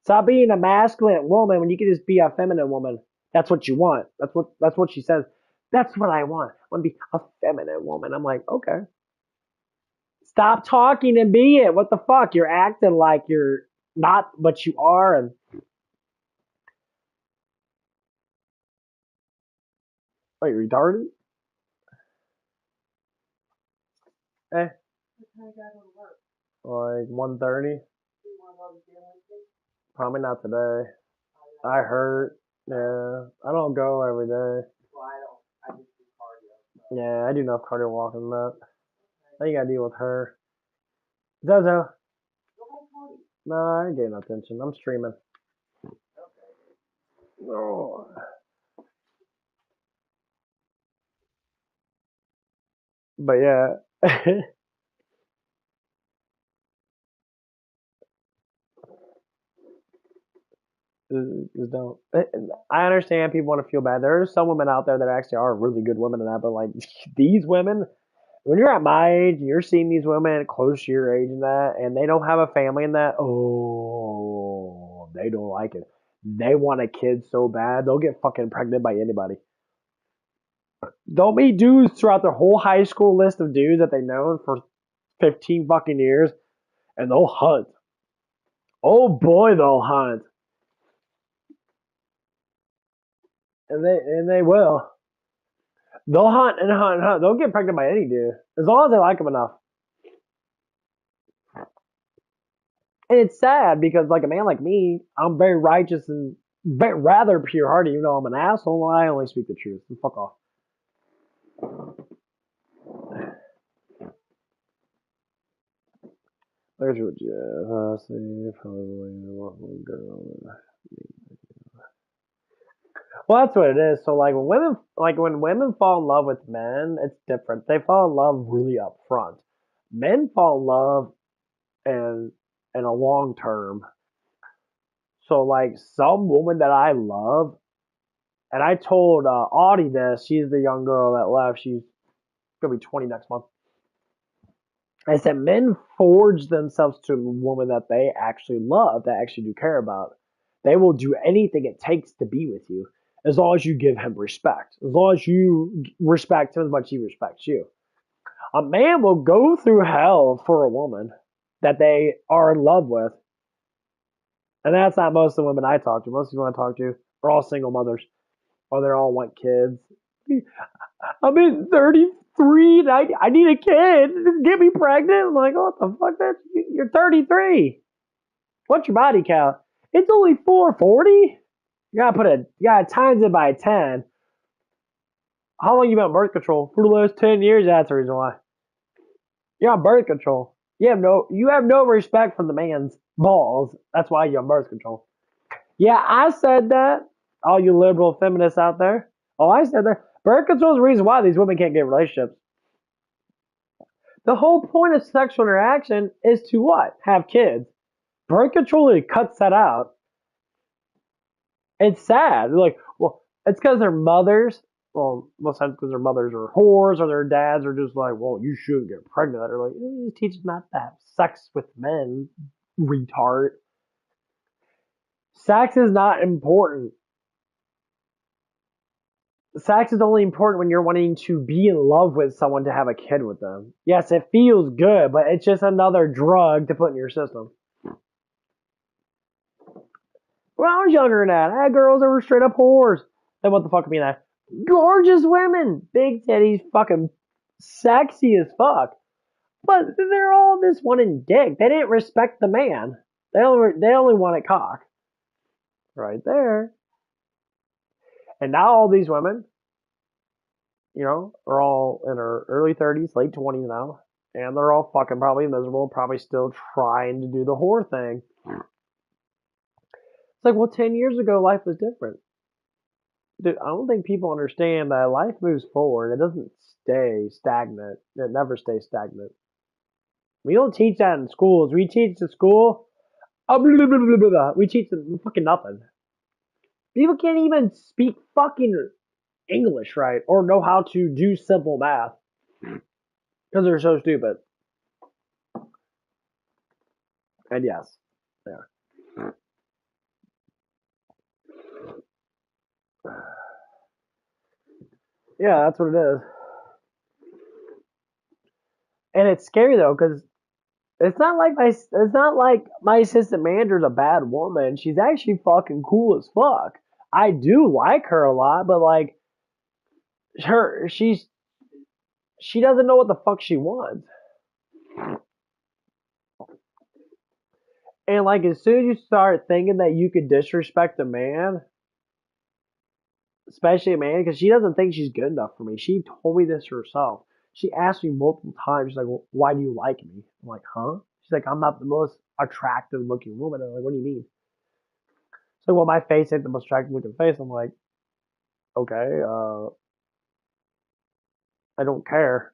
Stop being a masculine woman when you can just be a feminine woman. That's what you want. That's what she says. That's what I want. I want to be a feminine woman. I'm like, okay. Stop talking and be it. What the fuck? You're acting like you're not, but you are. And are you retarded? Eh. Like 1:30. Probably not today. I hurt. Yeah, I don't go every day. Yeah, I do enough cardio walking than that. Now you gotta deal with her. Zozo. No, I ain't getting no attention. I'm streaming. Oh. But yeah. Just don't. I understand people want to feel bad. There are some women out there that actually are really good women in that, but like these women, when you're at my age and you're seeing these women close to your age and that, and they don't have a family in that, oh, they don't like it. They want a kid so bad, they'll get fucking pregnant by anybody. They'll meet dudes throughout their whole high school list of dudes that they know for 15 fucking years, and they'll hunt. Oh boy, they'll hunt. And they will. They'll hunt and hunt and hunt. They'll get pregnant by any dude as long as they like them enough. And it's sad because, like a man like me, I'm very righteous and rather pure-hearted. Even though I'm an asshole, I only speak the truth. So fuck off. There's what you say. Probably girl. Well, that's what it is. So, when women fall in love with men, it's different. They fall in love really up front. Men fall in love and in a long term. So, like some woman that I love, and I told Audie this. She's the young girl that left. She's gonna be 20 next month. I said men forge themselves to a woman that they actually love, that actually do care about. They will do anything it takes to be with you, as long as you give him respect. As long as you respect him as much as he respects you. A man will go through hell for a woman that they are in love with. And that's not most of the women I talk to. Most of the women I talk to are all single mothers. Or they all want kids. I'm 33 and I need a kid. Get me pregnant. I'm like, what the fuck? You're 33. What's your body count? It's only 440. You gotta times it by 10. How long you been on birth control? For the last 10 years, that's the reason why. You're on birth control. You have no respect for the man's balls. That's why you're on birth control. Yeah, I said that. All you liberal feminists out there. Oh, I said that. Birth control is the reason why these women can't get relationships. The whole point of sexual interaction is to what? Have kids. Birth control cuts that out. It's sad. They're like, well, it's because their mothers, well, most times because their mothers are whores or their dads are just like, well, you shouldn't get pregnant. They're like, teach them not to have sex with men, retard. Sex is not important. Sex is only important when you're wanting to be in love with someone to have a kid with them. Yes, it feels good, but it's just another drug to put in your system. When I was younger than that, I had girls that were straight up whores. Then what the fuck I mean that? Gorgeous women, big titties, fucking sexy as fuck. But they're all just wanting dick. They didn't respect the man. They only wanted cock. Right there. And now all these women, are all in their early 30s, late 20s now. And they're all fucking probably miserable, probably still trying to do the whore thing. It's like, well, 10 years ago, life was different. Dude, I don't think people understand that life moves forward. It doesn't stay stagnant. It never stays stagnant. We don't teach that in schools. We teach in school, we teach them fucking nothing. People can't even speak fucking English right or know how to do simple math because they're so stupid. And yes, they are. Yeah, that's what it is. And it's scary though, because it's not like my assistant manager's a bad woman. She's actually fucking cool as fuck. I do like her a lot, but like she doesn't know what the fuck she wants. And like as soon as you start thinking that you could disrespect a man, especially a man, because she doesn't think she's good enough for me. She told me this herself. She asked me multiple times, she's like, well, why do you like me? I'm like, huh? She's like, I'm not the most attractive looking woman. I'm like, what do you mean? So, well, my face ain't the most attractive looking face. I'm like, okay, I don't care.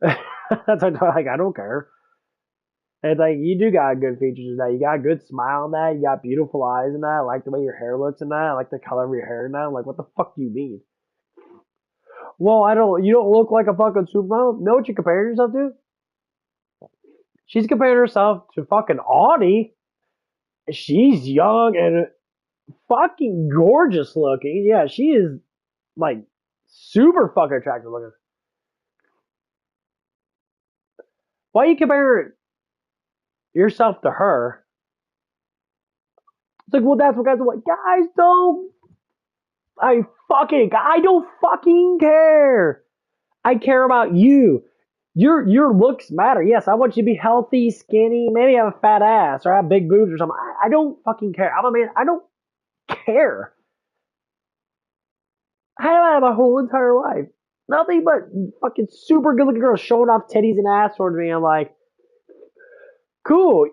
That's like, I don't care. And it's like, you do got good features in that. You got a good smile in that. You got beautiful eyes in that. I like the way your hair looks in that. I like the color of your hair in that. I'm like, what the fuck do you mean? Well, you don't look like a fucking supermodel. Know what you're comparing yourself to? She's comparing herself to fucking Audie. She's young and fucking gorgeous looking. Yeah, she is like super fucking attractive looking. Why you compare yourself to her? It's like, well, that's what guys are like. Guys, don't. I don't fucking care. I care about you. Your looks matter. Yes, I want you to be healthy, skinny, maybe have a fat ass or have big boobs or something. I don't fucking care. I'm a man. I don't care. I have my whole entire life. Nothing but fucking super good looking girls showing off titties and ass towards me. I'm like, cool.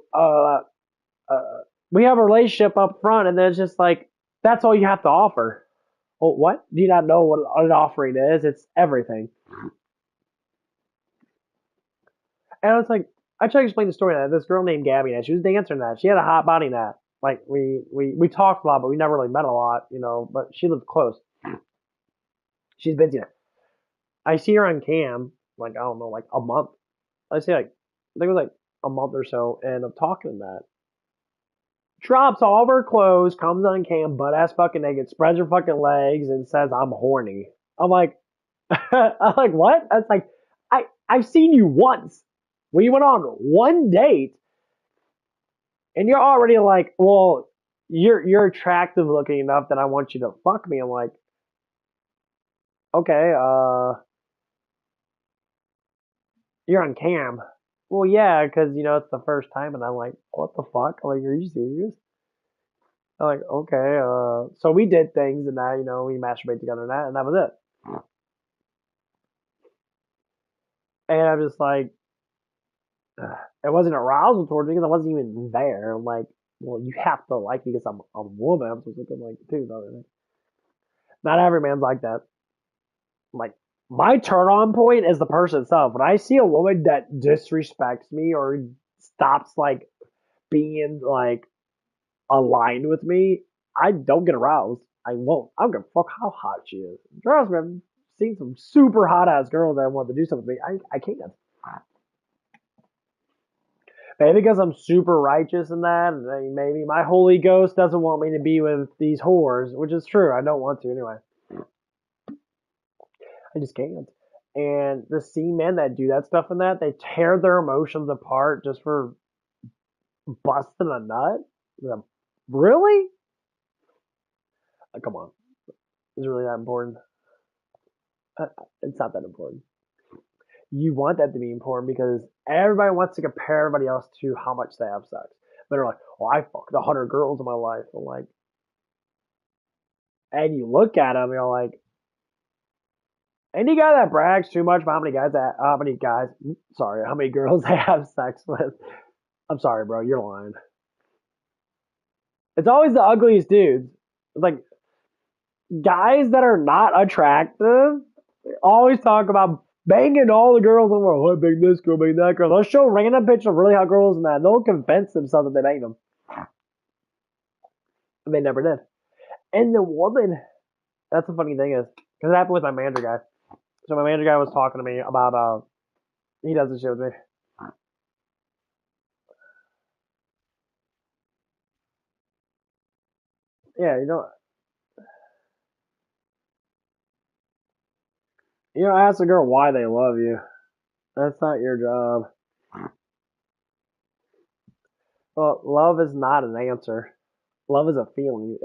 We have a relationship up front, and then it's just like, that's all you have to offer. Well, what? Do you not know what an offering is? It's everything. And it's like, I tried to explain the story that this girl named Gabby, and she was dancing that. She had a hot body that. Like, we talked a lot, but we never really met a lot, but she lived close. She's busy. I see her on cam, like, I don't know, like a month. I think it was like a month or so, and I'm talking to that. Drops all of her clothes, comes on cam, butt ass fucking naked, spreads her fucking legs, and says, I'm horny. I'm like, what? That's like, I've seen you once. We went on one date, and you're already like, well, you're attractive looking enough that I want you to fuck me. I'm like, okay, you're on cam. Well, yeah, because, it's the first time, and I'm like, what the fuck? I'm like, are you serious? I'm like, okay, so we did things, and that, we masturbated together and that was it. And I'm just like, it wasn't arousal towards me because I wasn't even there. I'm like, well, you have to like me because I'm a woman. I'm supposed to like too. Not every man's like that. Like, my turn on point is the person itself. When I see a woman that disrespects me or stops like being like aligned with me, I don't get aroused. I won't. I don't give a fuck how hot she is. Trust me, I've seen some super hot ass girls that want to do something with me. I can't. Maybe because I'm super righteous in that, and maybe my Holy Ghost doesn't want me to be with these whores, which is true. I don't want to anyway. I just can't. And to see men that do that stuff and that, they tear their emotions apart just for busting a nut. Really? Come on. Is it really that important? It's not that important. You want that to be important because everybody wants to compare everybody else to how much they have sex. They're like, well, I fucked 100 girls in my life. I'm like, and you look at them, you're like, any guy that brags too much about how many girls they have sex with, I'm sorry, bro, you're lying. It's always the ugliest dudes. Like, guys that are not attractive always talk about banging all the girls in the world. Oh, I bang this girl, bang that girl. They'll show random pictures of really hot girls and that. They'll convince themselves that they banged them. And they never did. And the woman, that's the funny thing is, because it happened with my manager guy. So my manager guy was talking to me about, he does this shit with me. Yeah, ask a girl why they love you. That's not your job. Well, love is not an answer. Love is a feeling.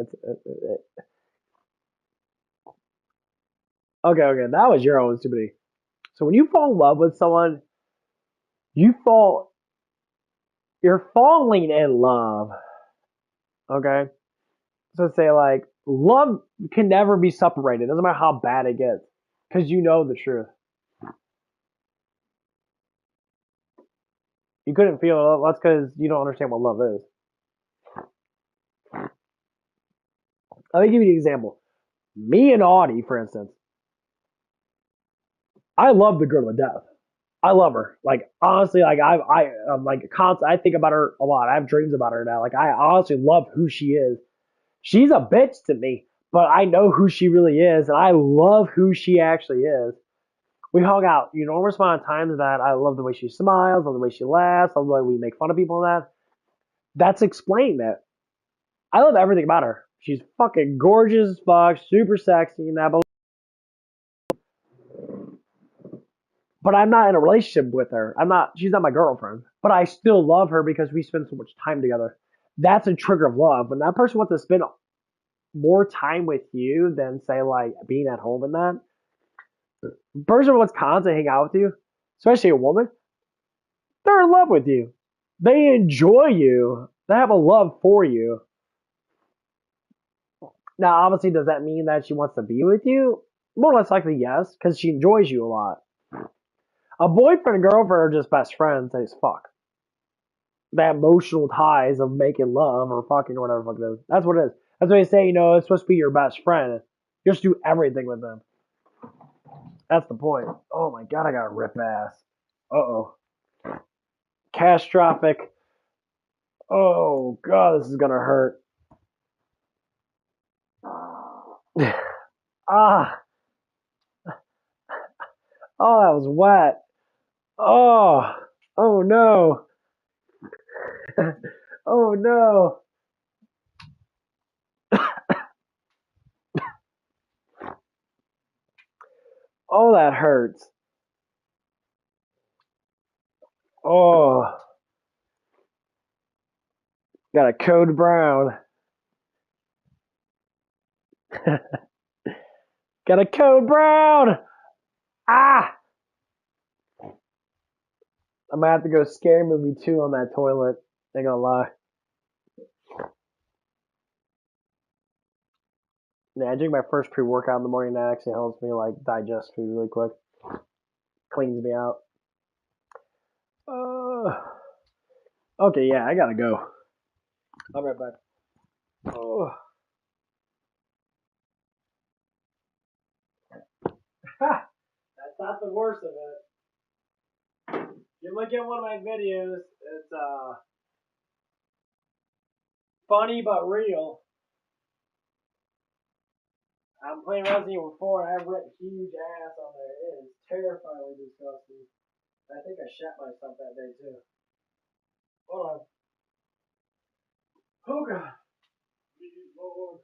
Okay, that was your own stupidity. So when you fall in love with someone, you're falling in love. Okay? So say like, love can never be separated. It doesn't matter how bad it gets. Because you know the truth. You couldn't feel it. That's because you don't understand what love is. Let me give you an example. Me and Audie, for instance, I love the girl to death. I love her. Like honestly, like I'm like constant. I think about her a lot. I have dreams about her now. Like I honestly love who she is. She's a bitch to me, but I know who she really is, and I love who she actually is. We hung out enormous amount of times that I love the way she smiles, love the way she laughs, love the way we make fun of people and that. That's explained that. I love everything about her. She's fucking gorgeous as fuck, super sexy and that, but I'm not in a relationship with her. She's not my girlfriend, but I still love her because we spend so much time together. That's a trigger of love. When that person wants to spend more time with you than say like being at home and that, the person wants constantly hang out with you, especially a woman, they're in love with you. They enjoy you. They have a love for you. Now, obviously, does that mean that she wants to be with you? More or less likely, yes, because she enjoys you a lot. A boyfriend and girlfriend are just best friends. They just fuck. That emotional ties of making love or fucking or whatever the fuck it is. That's what it is. That's why they say, it's supposed to be your best friend. You just do everything with them. That's the point. Oh my god, I got a rip ass. Uh oh. Catastrophic. Oh god, this is gonna hurt. Ah. Oh, that was wet. Oh. Oh no. Oh no. Oh, that hurts. Oh. Got a code brown. Got a code brown. Ah. I'm gonna have to go scary movie 2 on that toilet. Ain't gonna lie. Yeah, I drink my first pre-workout in the morning. That actually helps me like digest food really quick. Cleans me out. Uh, okay, yeah, I gotta go. I'll be right back. Oh, that's not the worst of it. You look at one of my videos. It's funny but real. I'm playing Resident Evil 4 and I've written huge ass on there. It is terrifyingly disgusting. I think I shot myself that day too. Hold on. Oh god. Please, Lord.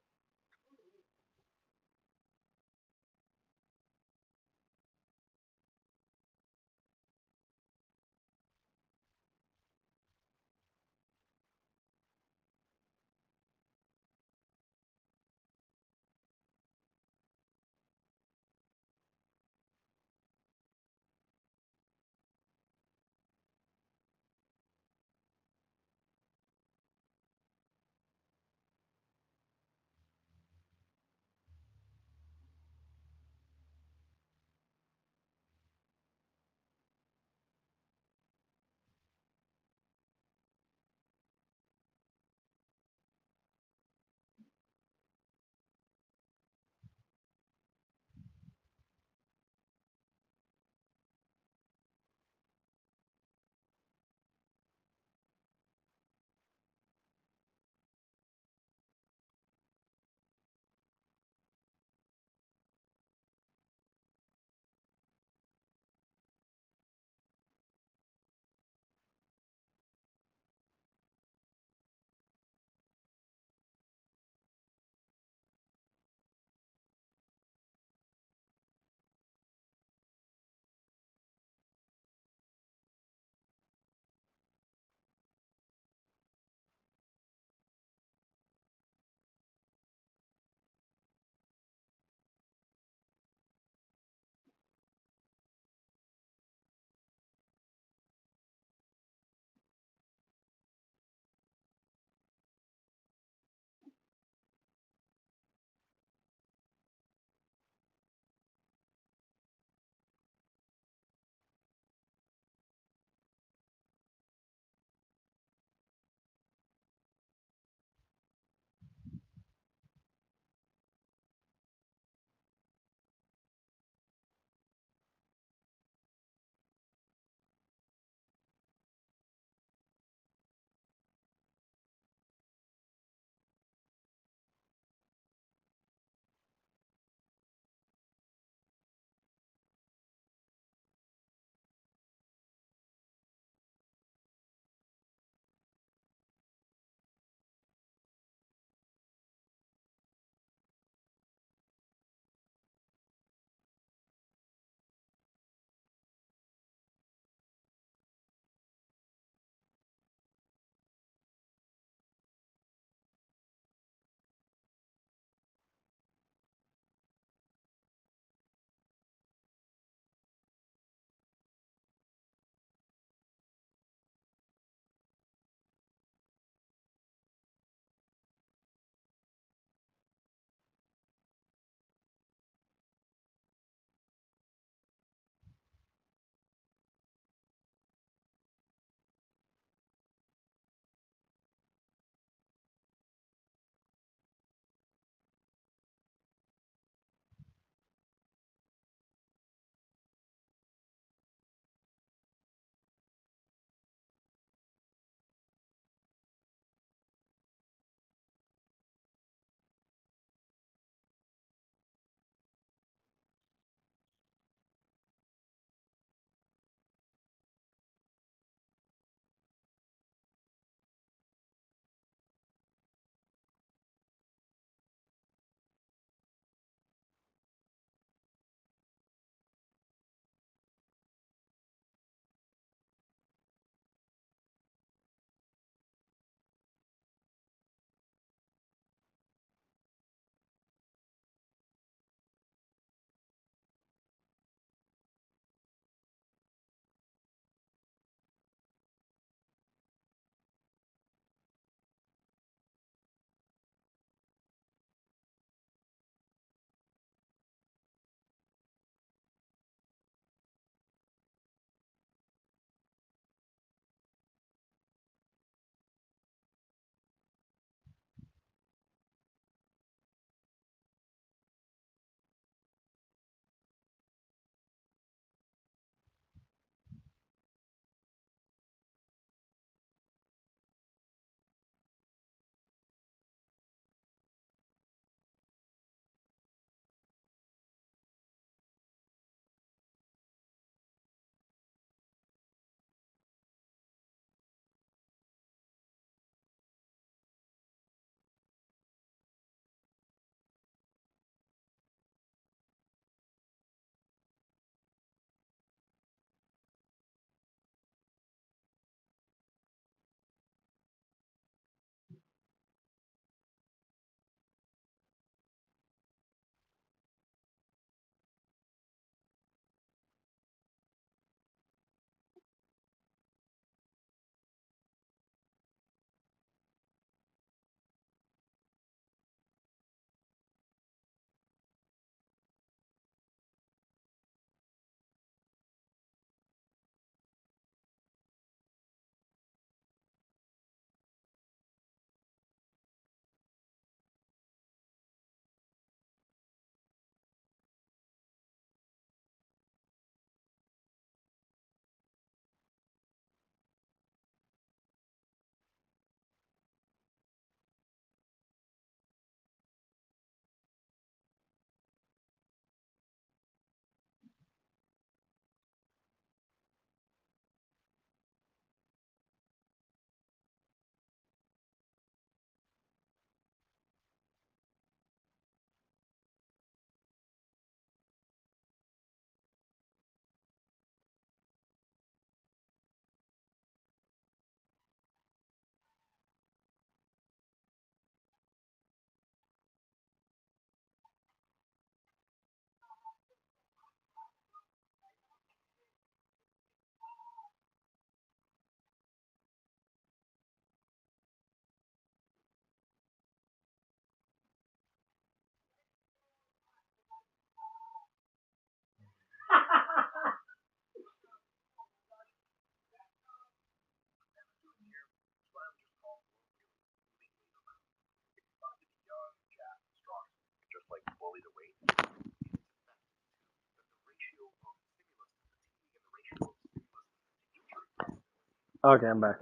Okay, I'm back.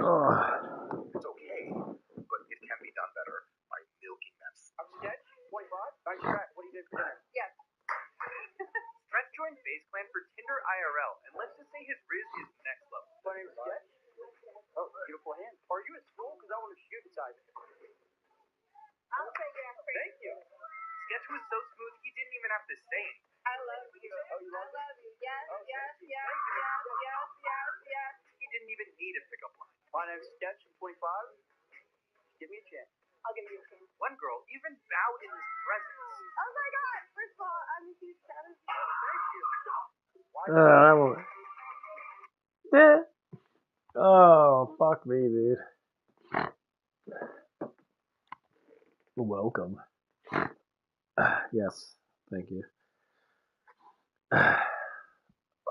Oh. It's okay, but it can be done better by milking them. I'm Sketch, 25. Nice track. What do you do for dinner? Yes. Trent joined FaZe Clan for Tinder IRL, and let's just say his riz is next level. My name's Sketch. Oh, beautiful hand. Are you at school? Because I want to shoot inside. I'll say yes. Thank you. Sketch was so smooth, he didn't even have to say it. I love you. Oh, you love I love you. Yes, Oh, yes, thank you. yes, Thank you. yes, yes, yes, yes. He didn't even need a pickup line. My name's Sketch, I'm 25. Give me a chance. I'll give you a chance. One girl even bowed in his presence. Oh my god! First of all, I'm a huge fan of you. Thank you. That one. Yeah. Oh, fuck me, dude. Welcome. Yes, thank you.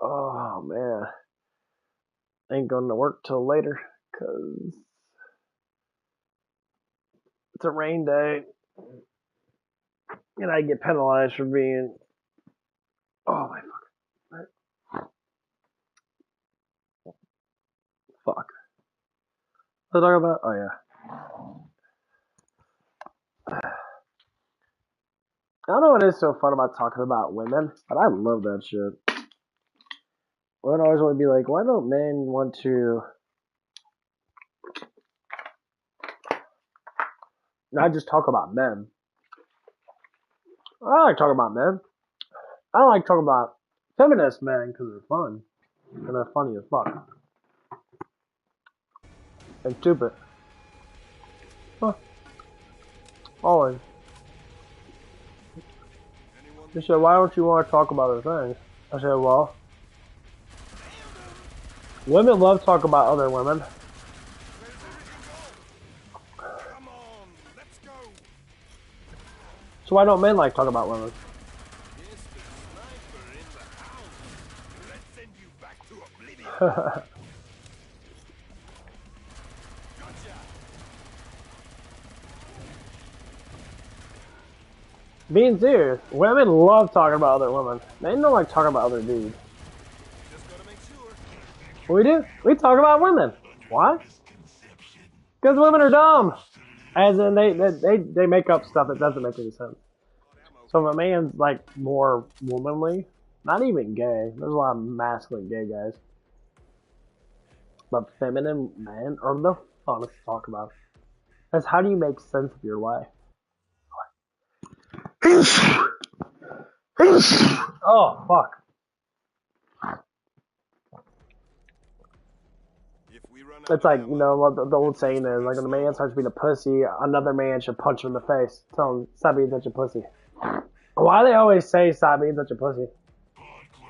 Oh, man. Ain't going to work till later, because it's a rain day. And I get penalized for being... Oh, my fuck. What was I talking about? Oh, yeah. I don't know what is so fun about talking about women, but I love that shit. Women always want to be like, why don't men want to not just talk about men? I like talking about men. I don't like talking about feminist men because they're fun. And they're funny as fuck. And stupid. Huh. Always. They said, why don't you want to talk about other things? I said, well, women love to talk about other women. Come on, let's go. So why don't men like talk about women? Mr. Sniper in the house. Let's send you back to oblivion. Gotcha. Being serious, women love talking about other women. Men don't like talking about other dudes. Just gotta make sure. What we do? We talk about women. Why? Because women are dumb. As in, they make up stuff that doesn't make any sense. So if a man's like more womanly, not even gay, there's a lot of masculine gay guys. But feminine men are the funnest to talk about. That's how do you make sense of your life? Oh, fuck. If we run It's like, you know, what the old saying is, like, when a man starts being a pussy, another man should punch him in the face. Tell him, stop being such a pussy. Why do they always say stop being such a pussy?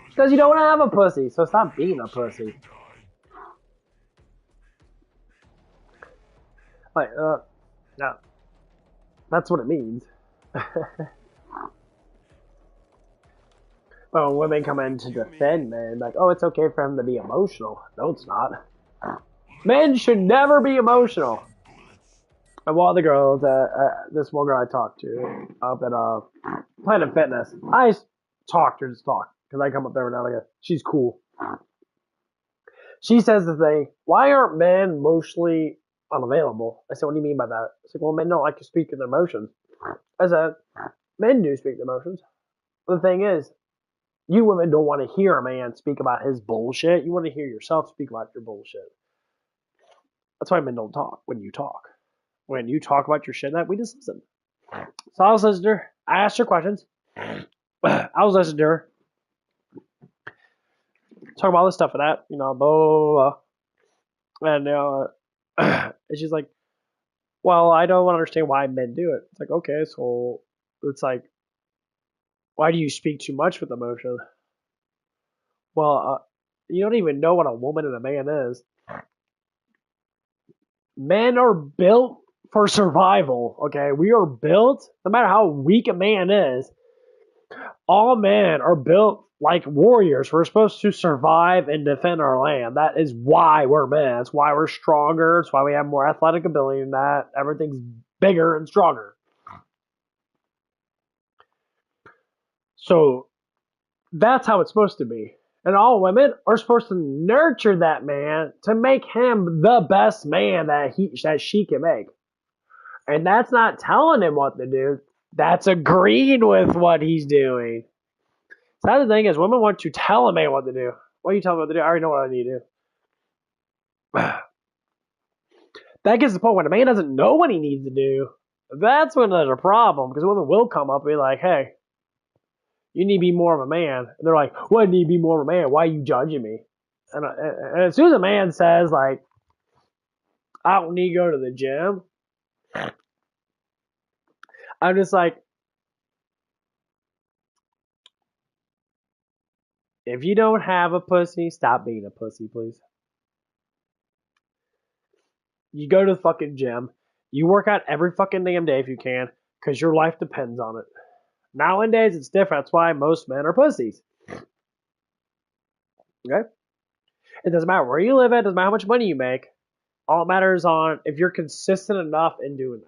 Because you don't have a pussy, so stop being a pussy. Like, no. That's what it means. But when women come in to defend men, like, oh, it's okay for him to be emotional. No, it's not. Men should never be emotional. And one of the girls, this one girl I talked to up at Planet Fitness, I talked to her, just talk, because I come up there and like, she's cool. She says the thing, why aren't men emotionally unavailable? I said, what do you mean by that? She's like, well, men don't like to speak their emotions. I said, men do speak their emotions. But the thing is, you women don't want to hear a man speak about his bullshit. You want to hear yourself speak about your bullshit. That's why men don't talk when you talk. When you talk about your shit, that we just listen. So I was listening to her. I asked her questions. I was listening to her. Talk about all this stuff for that, you know, blah, blah, blah. And, and she's like, well, I don't understand why men do it. It's like, okay, so it's like, why do you speak too much with emotion? Well, you don't even know what a woman and a man is. Men are built for survival, okay? We are built, no matter how weak a man is, all men are built like warriors. We're supposed to survive and defend our land. That is why we're men. That's why we're stronger. That's why we have more athletic ability than that. Everything's bigger and stronger. So that's how it's supposed to be. And all women are supposed to nurture that man to make him the best man that she can make. And that's not telling him what to do. That's agreeing with what he's doing. So that's the thing is, women want to tell a man what to do. What are you telling me what to do? I already know what I need to do. That gets to the point when a man doesn't know what he needs to do. That's when there's a problem, because women will come up and be like, hey, you need to be more of a man. And they're like, what, I need to be more of a man? Why are you judging me? And as soon as a man says, like, I don't need to go to the gym, I'm just like, if you don't have a pussy, stop being a pussy, please. You go to the fucking gym. You work out every fucking damn day if you can, because your life depends on it. Nowadays, it's different. That's why most men are pussies. Okay? It doesn't matter where you live at. It doesn't matter how much money you make. All it matters on if you're consistent enough in doing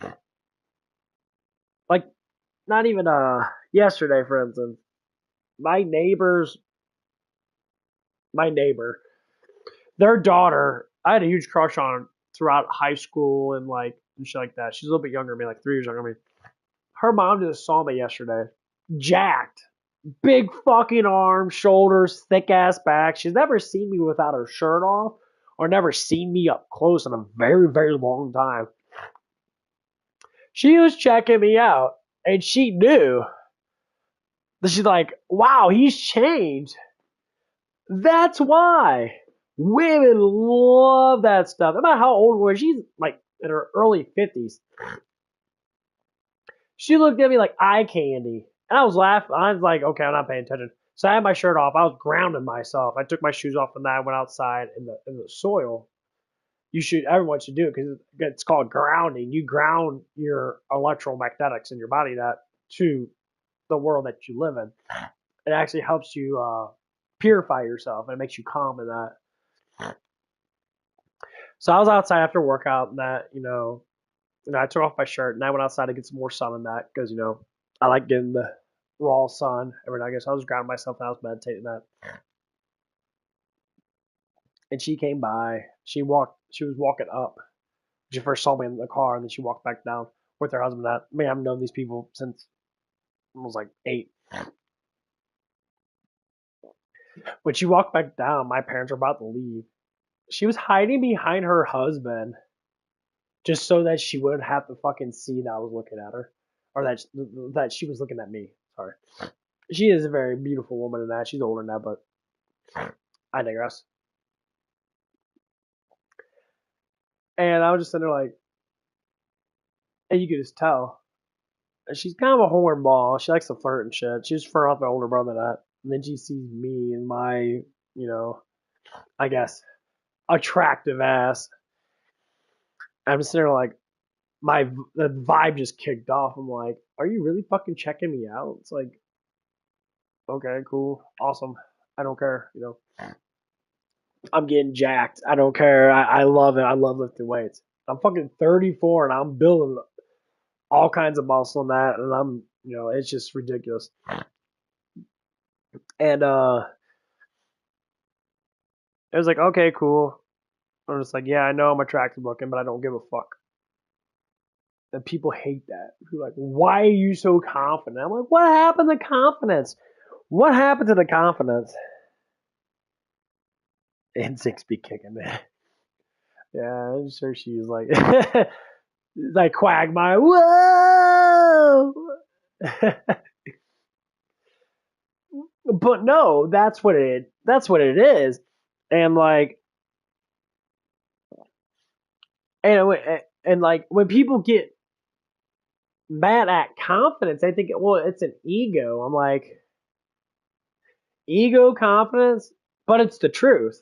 that. Like, not even yesterday, for instance, my neighbor, their daughter, I had a huge crush on throughout high school and like and shit like that. She's a little bit younger than me, like 3 years younger than me. Her mom just saw me yesterday, jacked, big fucking arms, shoulders, thick ass back. She's never seen me without her shirt off, or never seen me up close in a very, very long time. She was checking me out, and she knew. She's like, wow, he's changed. That's why. Women love that stuff. No matter how old we are, she's like in her early 50s. She looked at me like eye candy. And I was laughing. I was like, okay, I'm not paying attention. So I had my shirt off. I was grounding myself. I took my shoes off and then I went outside in the soil. Everyone should do it because it's called grounding. You ground your electromagnetics in your body to the world that you live in. It actually helps you purify yourself and it makes you calm in that. So I was outside after workout and that, I took off my shirt and I went outside to get some more sun in that because, I like getting the raw sun every night. I guess I was grounding myself and I was meditating that. And she came by. She was walking up. She first saw me in the car and then she walked back down with her husband. I've known these people since I was like 8. When she walked back down, my parents were about to leave. She was hiding behind her husband just so that she wouldn't have to fucking see that I was looking at her. Or that she was looking at me. Sorry. She is a very beautiful woman in that. She's older than that, but I digress. And I was just sitting there like, and you could just tell. She's kind of a hornball. She likes to flirt and shit. She was flirting with my older brother and that. And then she sees me and my, I guess, attractive ass. I'm sitting there like, the vibe just kicked off. I'm like, are you really fucking checking me out? It's like, okay, cool, awesome. I don't care, I'm getting jacked. I don't care. I love it. I love lifting weights. I'm fucking 34 and I'm building all kinds of muscle in that, and I'm, it's just ridiculous. And it was like, okay, cool. I'm just like, yeah, I know I'm attractive looking, but I don't give a fuck. And people hate that. People are like, why are you so confident? I'm like, what happened to confidence? What happened to the confidence? Instincts be kicking me. Yeah, I'm sure she was like, like Quagmire. Whoa! But no, that's what it is. And like, and like when people get mad at confidence, they think, well, it's an ego. I'm like, ego, confidence, but it's the truth.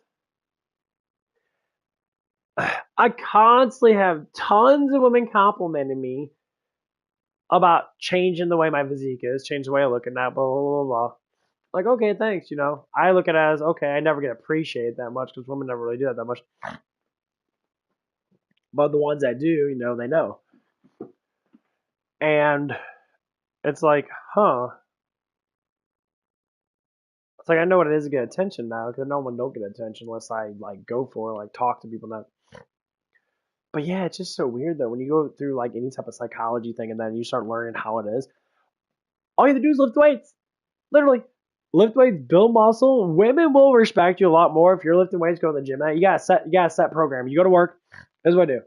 I constantly have tons of women complimenting me about changing the way my physique is, changing the way I look at that, blah, blah, blah, blah. Like, okay, thanks, I look at it as, okay, I never get appreciated that much because women never really do that much. But the ones that do, they know. And it's like, huh. It's like I know what it is to get attention now because no one don't get attention unless I like go for it, like talk to people. That, but yeah, it's just so weird though when you go through like any type of psychology thing and then you start learning how it is. All you have to do is lift weights. Literally, lift weights, build muscle. Women will respect you a lot more if you're lifting weights, go to the gym. You got a set program. You go to work. This is what I do.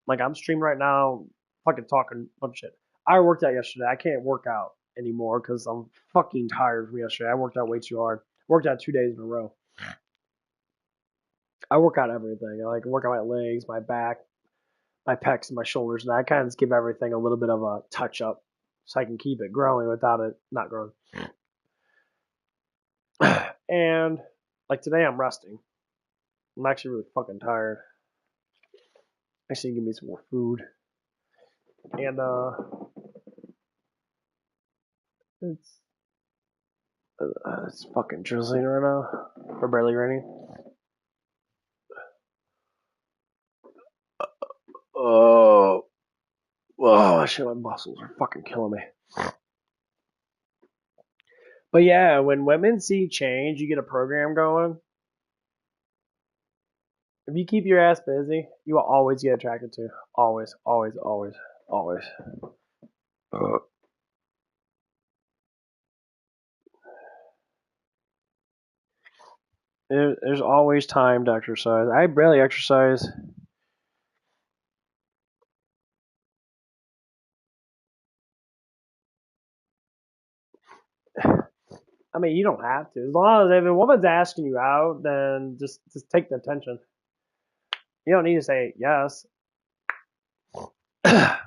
Like I'm streaming right now, fucking talking a bunch of shit. I worked out yesterday. I can't work out anymore because I'm fucking tired from yesterday. I worked out way too hard. Worked out 2 days in a row. I work out everything. I like work out my legs, my back, my pecs, and my shoulders, and I kind of just give everything a little bit of a touch up so I can keep it growing without it not growing. And like today, I'm resting. I'm actually really fucking tired. I should give me some more food. And it's fucking drizzling right now, or barely raining. Oh, shit! My muscles are fucking killing me. But yeah, when women see change, you get a program going. If you keep your ass busy, you will always get attracted to. Always, always, always, always. There's always time to exercise. I barely exercise. I mean, you don't have to. As long as if a woman's asking you out, then just take the attention. You don't need to say yes. I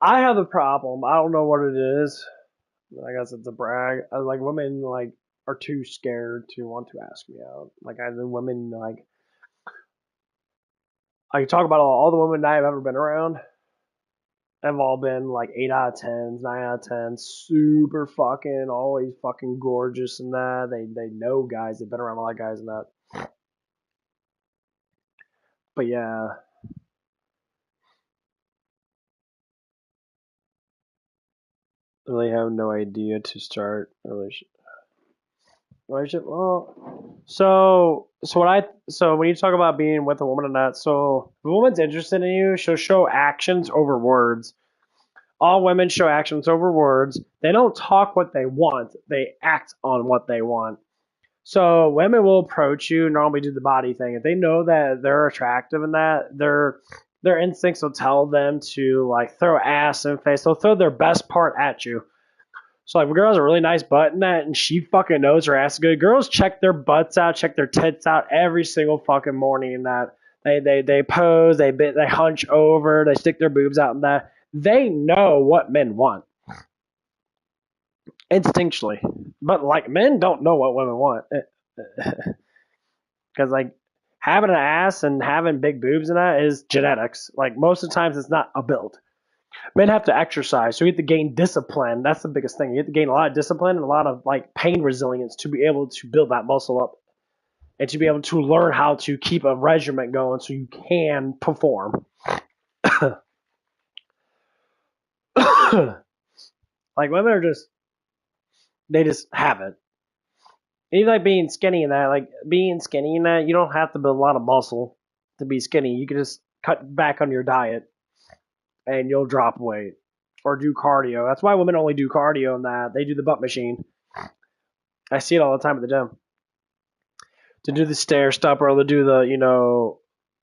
have a problem. I don't know what it is. I guess it's a brag. Like women like are too scared to want to ask me out. Like I the women like I talk about all the women I've ever been around. Have all been like 8 out of 10s, 9 out of 10s, super fucking always fucking gorgeous and that. They know guys. They've been around a lot of guys and that. But yeah. Really have no idea to start a relationship. Well, so when you talk about being with a woman and that, so if a woman's interested in you, she'll show actions over words. All women show actions over words. They don't talk what they want; they act on what they want. So women will approach you, normally do the body thing. If they know that they're attractive and that, their instincts will tell them to like throw ass in face. They'll throw their best part at you. So like, if a girl has a really nice butt in that, and she fucking knows her ass is good. Girls check their butts out, check their tits out every single fucking morning. And that they pose, they hunch over, they stick their boobs out, and that they know what men want instinctually. But like men don't know what women want because like having an ass and having big boobs in that is genetics. Like most of the times, it's not a build. Men have to exercise, so you have to gain discipline. That's the biggest thing. You have to gain a lot of discipline and a lot of like pain resilience to be able to build that muscle up and to be able to learn how to keep a regimen going so you can perform. Like women are they just have it. Even like being skinny in that, you don't have to build a lot of muscle to be skinny. You can just cut back on your diet and you'll drop weight. Or do cardio. That's why women only do cardio and that. They do the butt machine. I see it all the time at the gym. To do the stair step or to do the,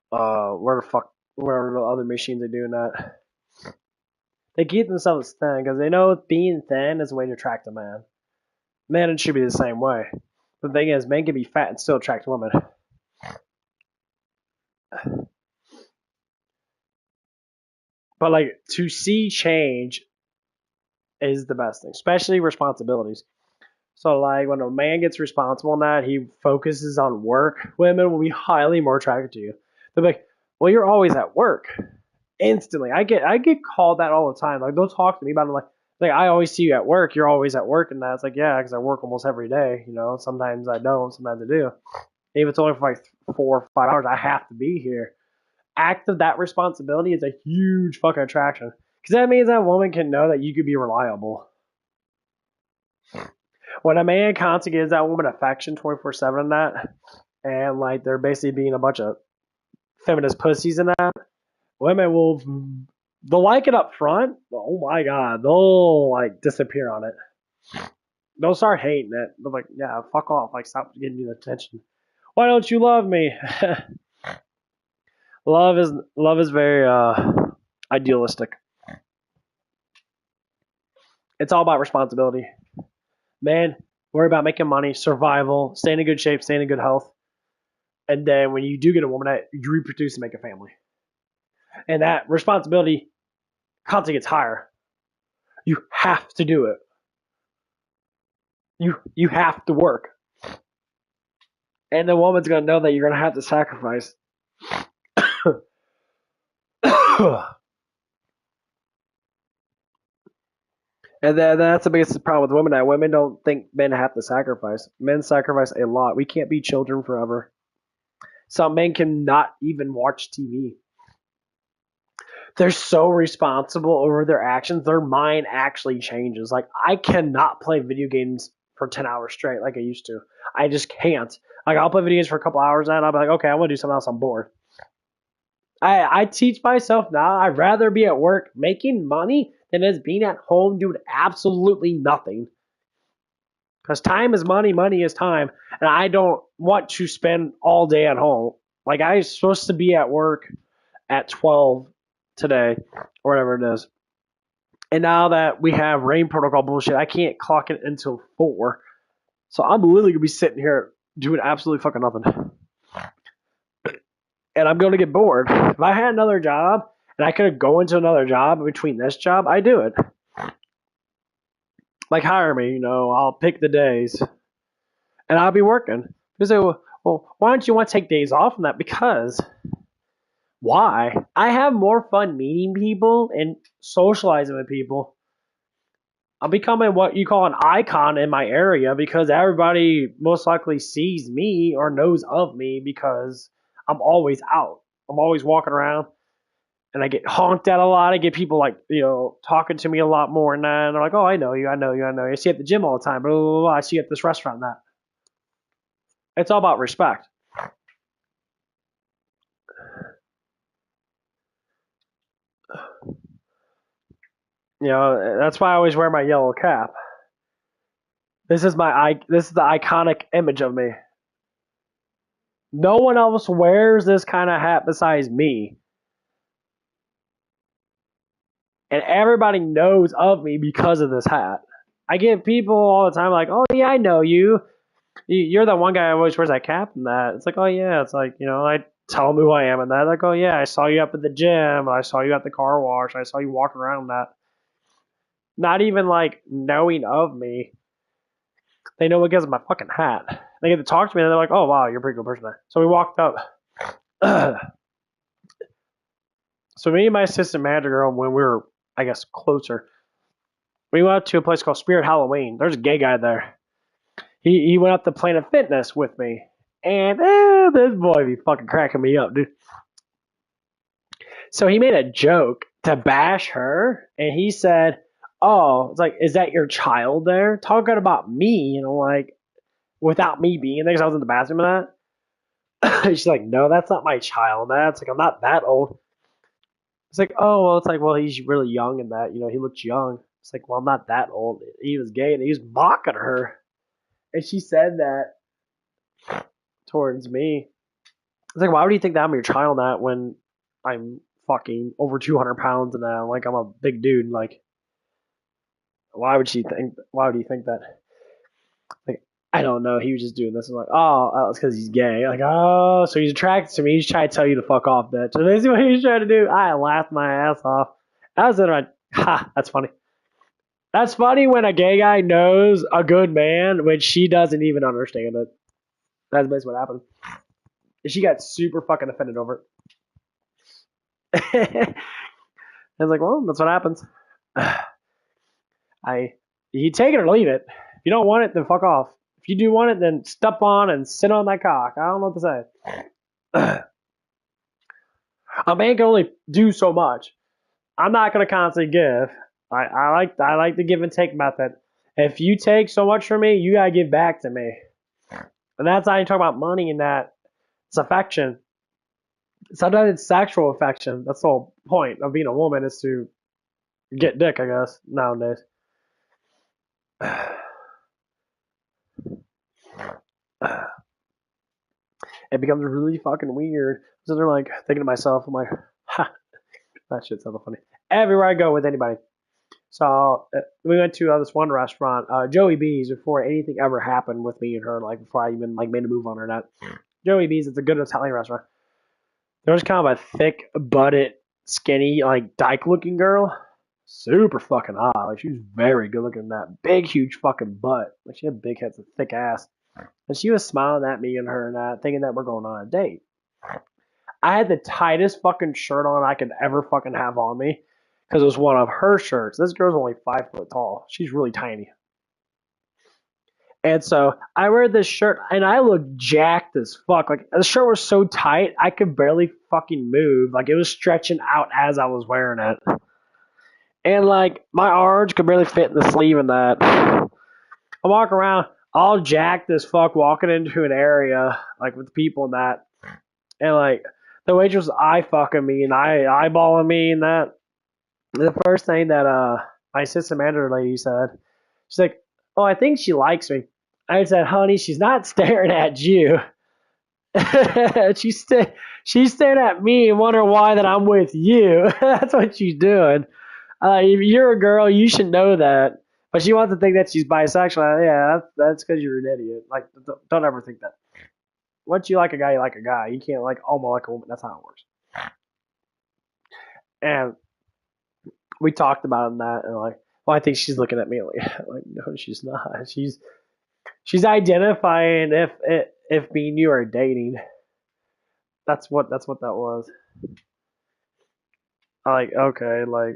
whatever the other machines they do in that. They keep themselves thin because they know being thin is a way to attract a man. Men, it should be the same way. The thing is, men can be fat and still attract women. But like to see change is the best thing, especially responsibilities. So like when a man gets responsible in that, he focuses on work. Women will be highly more attracted to you. They're like, well, you're always at work. Instantly, I get called that all the time. Like they'll talk to me about it. Like I always see you at work. You're always at work, and that's like yeah, because I work almost every day. Sometimes I don't, sometimes I do. Even if it's only for like 4 or 5 hours, I have to be here. Act of that responsibility is a huge fucking attraction because that means that woman can know that you could be reliable. when a man constantly gives that woman affection 24/7 in that, and like they're basically being a bunch of feminist pussies in that, women will they'll like it up front. Oh my god, they'll like disappear on it. They'll start hating it. They're like, yeah, fuck off. Like, stop giving me the attention. Why don't you love me? love is very idealistic. It's all about responsibility. Man, worry about making money, survival, staying in good shape, staying in good health. And then when you do get a woman, you reproduce and make a family. And that responsibility constantly gets higher. You have to do it. You have to work. And the woman's going to know that you're going to have to sacrifice. And that's the biggest problem with women now. Women don't think men have to sacrifice. Men sacrifice a lot. We can't be children forever. Some men cannot even watch TV. They're so responsible over their actions. Their mind actually changes. Like, I cannot play video games for 10 hours straight like I used to. I just can't. Like, I'll play video games for a couple hours and I'll be like, okay, I want to do something else. I'm bored. I teach myself now, I'd rather be at work making money than as being at home doing absolutely nothing. Because time is money, money is time. And I don't want to spend all day at home. Like, I was supposed to be at work at 12 today, or whatever it is. And now that we have rain protocol bullshit, I can't clock it until 4. So I'm literally going to be sitting here doing absolutely fucking nothing. And I'm going to get bored. If I had another job and I could go into another job between this job, I do it. Like, hire me, I'll pick the days. And I'll be working. You say, well, why don't you want to take days off from that? Because, why? I have more fun meeting people and socializing with people. I'm becoming what you call an icon in my area because everybody most likely sees me or knows of me because I'm always out. I'm always walking around. And I get honked at a lot. I get people talking to me a lot more than that. And they're like, oh, I know you. I see you at the gym all the time. Blah, blah, blah, blah. I see you at this restaurant and that. It's all about respect. That's why I always wear my yellow cap. This is the iconic image of me. No one else wears this kind of hat besides me. And everybody knows of me because of this hat. I get people all the time like, oh, yeah, I know you. You're the one guy who always wears that cap and that. It's like, oh, yeah. It's like, I tell them who I am and that. Like, oh, yeah, I saw you up at the gym. I saw you at the car wash. I saw you walking around that. Not even, knowing of me. They know it because of my fucking hat. They get to talk to me and they're like, oh, wow, you're a pretty good person. So we walked up. So me and my assistant manager girl, when we were, I guess, closer, we went up to a place called Spirit Halloween. There's a gay guy there. He went up to Planet Fitness with me. And this boy be fucking cracking me up, dude. So he made a joke to bash her. And he said, oh, it's like, is that your child there? Talking about me, without me being there because I was in the bathroom and that. She's like, no, that's not my child. That's like, I'm not that old. It's like, oh, well, it's like, well, he's really young and that, he looks young. It's like, well, I'm not that old. He was gay and he was mocking her. And she said that towards me. It's like, why would you think that I'm your child that when I'm fucking over 200 pounds and I'm a big dude? Like, why would you think that? Like, I don't know. He was just doing this. I'm like, oh, it's because he's gay. Like, oh, so he's attracted to me. He's trying to tell you to fuck off, bitch. And this is what he's trying to do. I laughed my ass off. I was in ha, that's funny. That's funny when a gay guy knows a good man when she doesn't even understand it. That's basically what happened. And she got super fucking offended over it. I was like, well, that's what happens. You take it or leave it. If you don't want it, then fuck off. If you do want it, then step on and sit on that cock. I don't know what to say. A man can only do so much. I'm not going to constantly give. I like the give and take method. If you take so much from me, you gotta give back to me. And that's not even talking about money and that. It's affection. Sometimes it's sexual affection. That's the whole point of being a woman is to get dick, I guess, nowadays. It becomes really fucking weird. So they're like thinking to myself, I'm like, ha, that shit's so funny. Everywhere I go with anybody. So we went to this one restaurant, Joey B's, before anything ever happened with me and her, like before I even like made a move on her. That Joey B's, it's a good Italian restaurant. There was kind of a thick, butted, skinny, like dyke-looking girl, super fucking hot. Like she was very good looking. That big, huge fucking butt. Like she had big heads and thick ass, and she was smiling at me and her and that, thinking that we're going on a date. I had the tightest fucking shirt on I could ever fucking have on me because it was one of her shirts. This girl's only 5 foot tall. She's really tiny. And so I wear this shirt and I look jacked as fuck. Like the shirt was so tight I could barely fucking move. Like it was stretching out as I was wearing it. And like my arms could barely fit in the sleeve in that. I walk around all jacked as fuck walking into an area like with people and that. And like the waitress was eye fucking me and eyeballing me and that. The first thing that my assistant manager lady said, she's like, "Oh, I think she likes me." I said, "Honey, she's not staring at you. she's staring at me and wondering why that I'm with you." That's what she's doing. If you're a girl, you should know that. But she wants to think that she's bisexual. Yeah, that's because you're an idiot. Like, don't ever think that. Once you like a guy, you like a guy. You can't like almost like a woman. That's how it works. And we talked about that, and like, well, I think she's looking at me like, no, she's not. She's identifying if me and you are dating. That's what that was. Like, okay, like,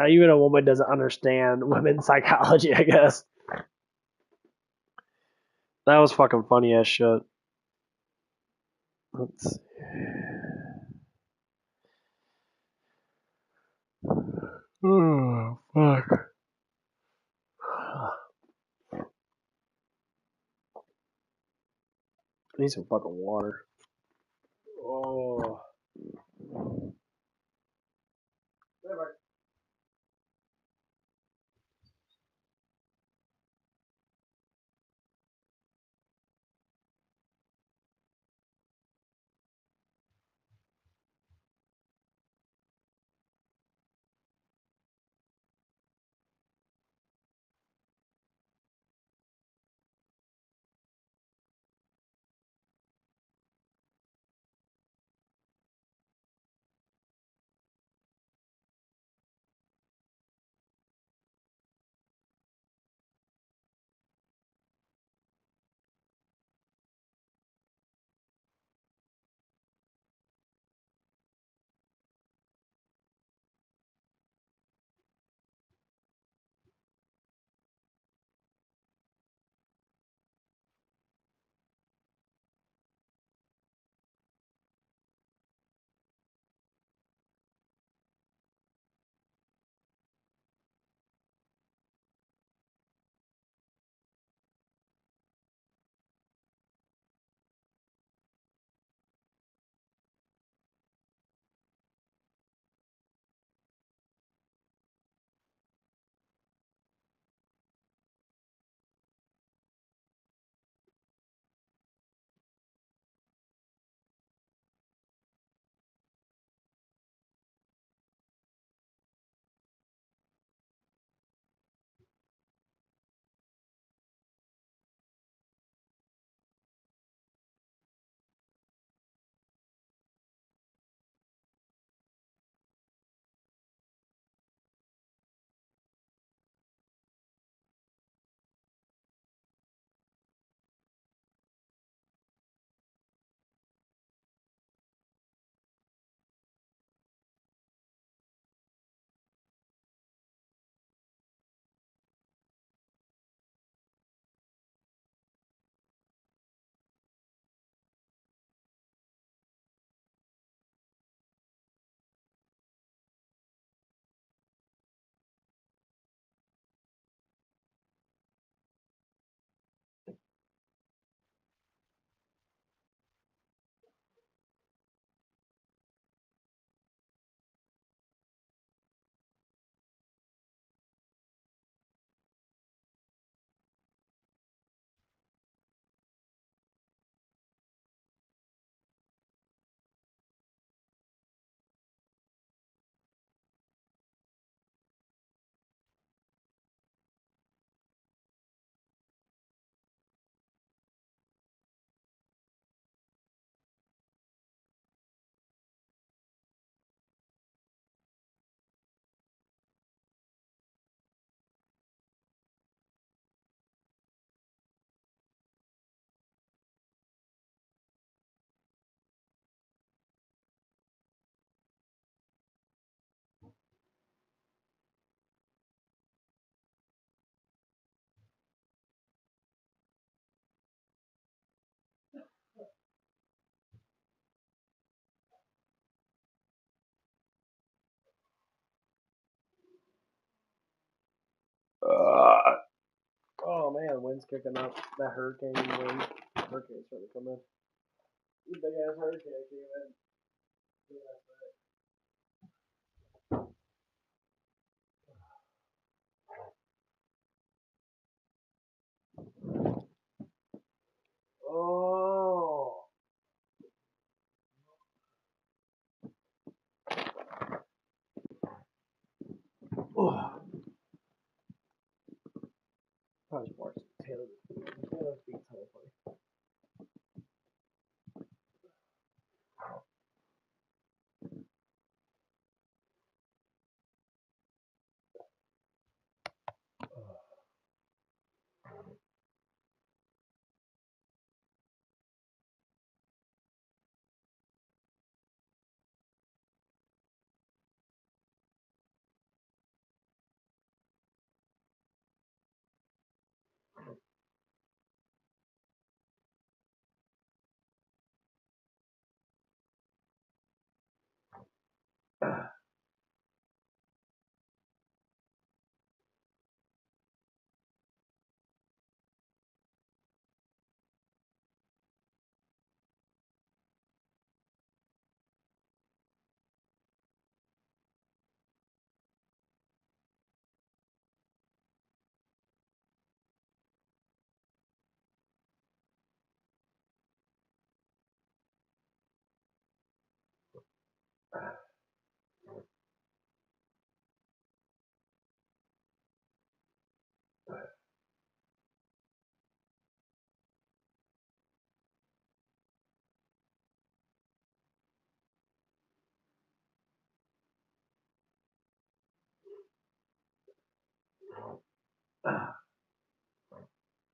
even a woman doesn't understand women's psychology, I guess. That was fucking funny as shit. Let's see. Oh, fuck. I need some fucking water. Oh. hurricane's kicking up. That hurricane wind. Hurricane's trying to come in. Big ass hurricane came in. Oh. Oh. Probably should watch Taylor. Taylor's beats hella funny.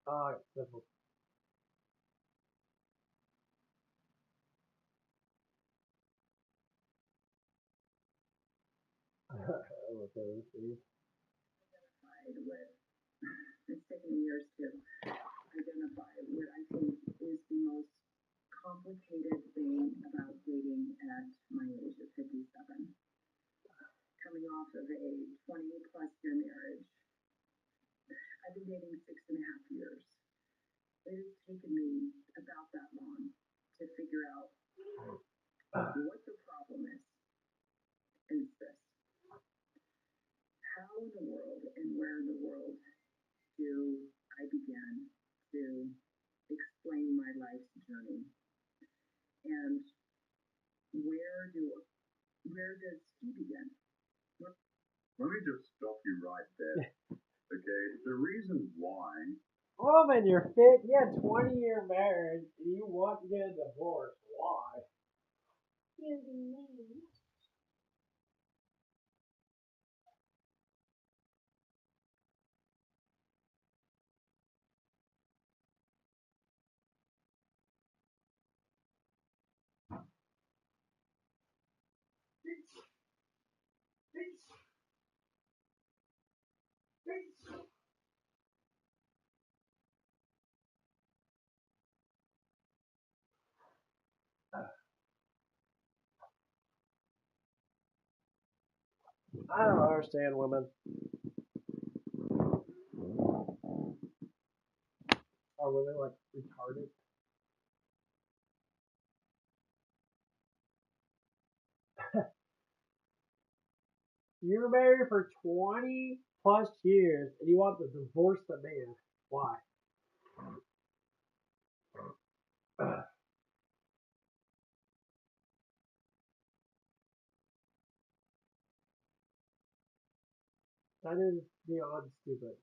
Oh, simple. It's taken me years to identify what I think is the most complicated thing about dating at my age of 57. Coming off of a 20 plus year marriage, I've been dating 6.5 years. It has taken me about that long to figure out what the problem is. And it's this: how in the world and where in the world do I begin to explain my life's journey? And where does he begin? Let me just stop you right there. Okay, the reason why Woman, you're fit. You had 20-year marriage and you want to get a divorce. Why? Using me. I don't understand women. Are women like retarded? You were married for 20 plus years and you want to divorce the man. Why? That is beyond stupid.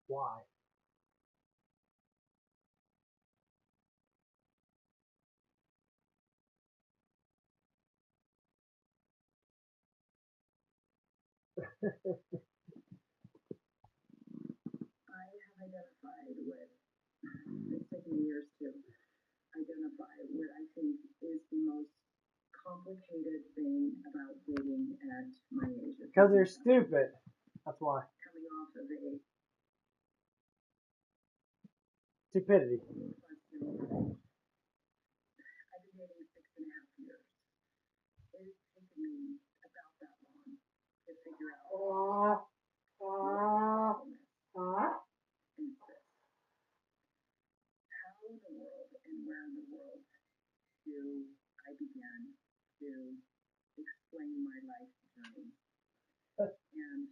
Why? I have identified with, it's taken me years to identify what I think is the most complicated thing about dating at my age of Because they're 57. stupid. That's why. Coming off of a Stupidity. plus year marriage, I've been dating 6.5 years. and Chris. How in the world and where in the world do I begin to explain my life journey? And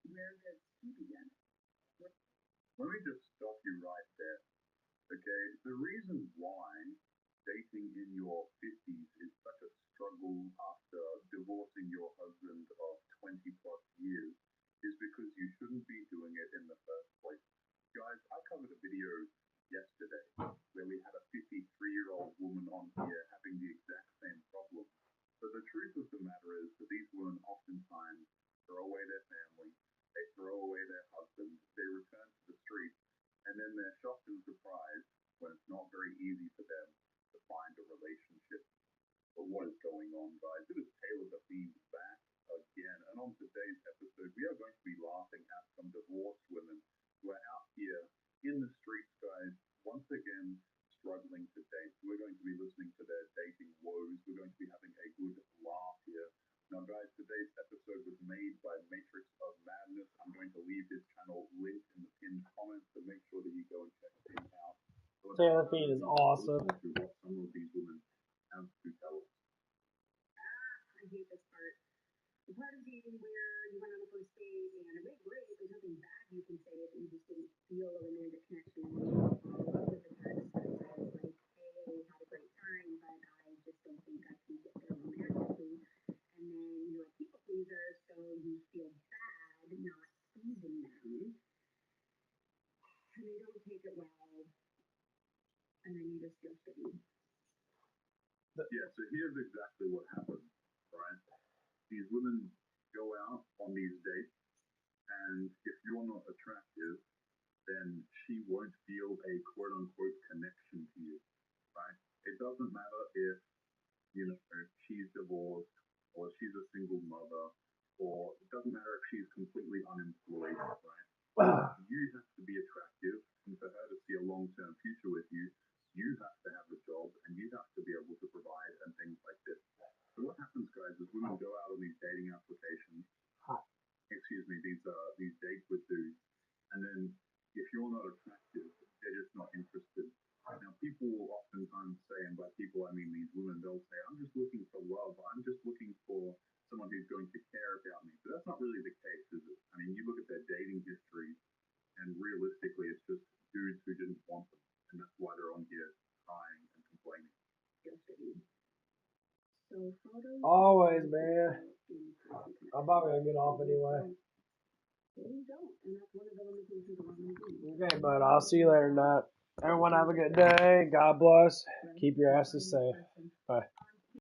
where does he begin? Let me just stop you right there. Okay, the reason why dating in your 50s is such a struggle after divorcing your husband of 20 plus years is because you shouldn't be doing it in the first place. Guys, I covered a video yesterday where we had a 53-year-old woman on here having the exact same problem. So the truth of the matter is that these women oftentimes throw away their family, they throw away their husband, they return to the streets, and then they're shocked and surprised when it's not very easy for them to find a relationship. But what is going on, guys? It is Taylor the Fiend back again. And on today's episode, we are going to be laughing at some divorced women who are out here in the streets, guys, once again struggling to date. We're going to be listening to their dating woes. We're going to be having a good laugh here. Now, guys, today's episode was made by Matrix of Madness. I'm going to leave his channel linked in the pinned comments, so make sure that you go and check him out. Taylor Fiend is awesome. To what some of these women have to tell us. I hate this part. The part of dating where you went on a first date and it went great, there's nothing bad you can say that you just didn't feel a romantic connection and you follow up with a text that says like, hey, had a great time, but I just don't think I can get there romantically. And then you're a people pleaser, so you feel bad not pleasing them. And they don't take it well. And then you just feel shitty. Yeah, so here's exactly what happened, right? These women go out on these dates, and if you're not attractive, then she won't feel a quote-unquote connection to you, right? It doesn't matter if, she's divorced, or she's a single mother, or it doesn't matter if she's completely unemployed, right? You have to be attractive, and for her to see a long-term future with you, you have to have a job, and you have to be able to provide, and things like this. So what happens, guys, is women go out on these dating applications, these dates with dudes, and then if you're not attractive, they're just not interested. Now, people will oftentimes say, and by people I mean these women, they'll say, I'm just looking for love, I'm just looking for someone who's going to care about me. But that's not really the case, is it? I mean, you look at their dating history, and realistically, it's just dudes who didn't want them, and that's why they're on here crying and complaining. Always, man. I'm probably gonna get off anyway. Okay, bud. I'll see you later, Nat. Everyone have a good day. God bless. Keep your asses safe. Bye.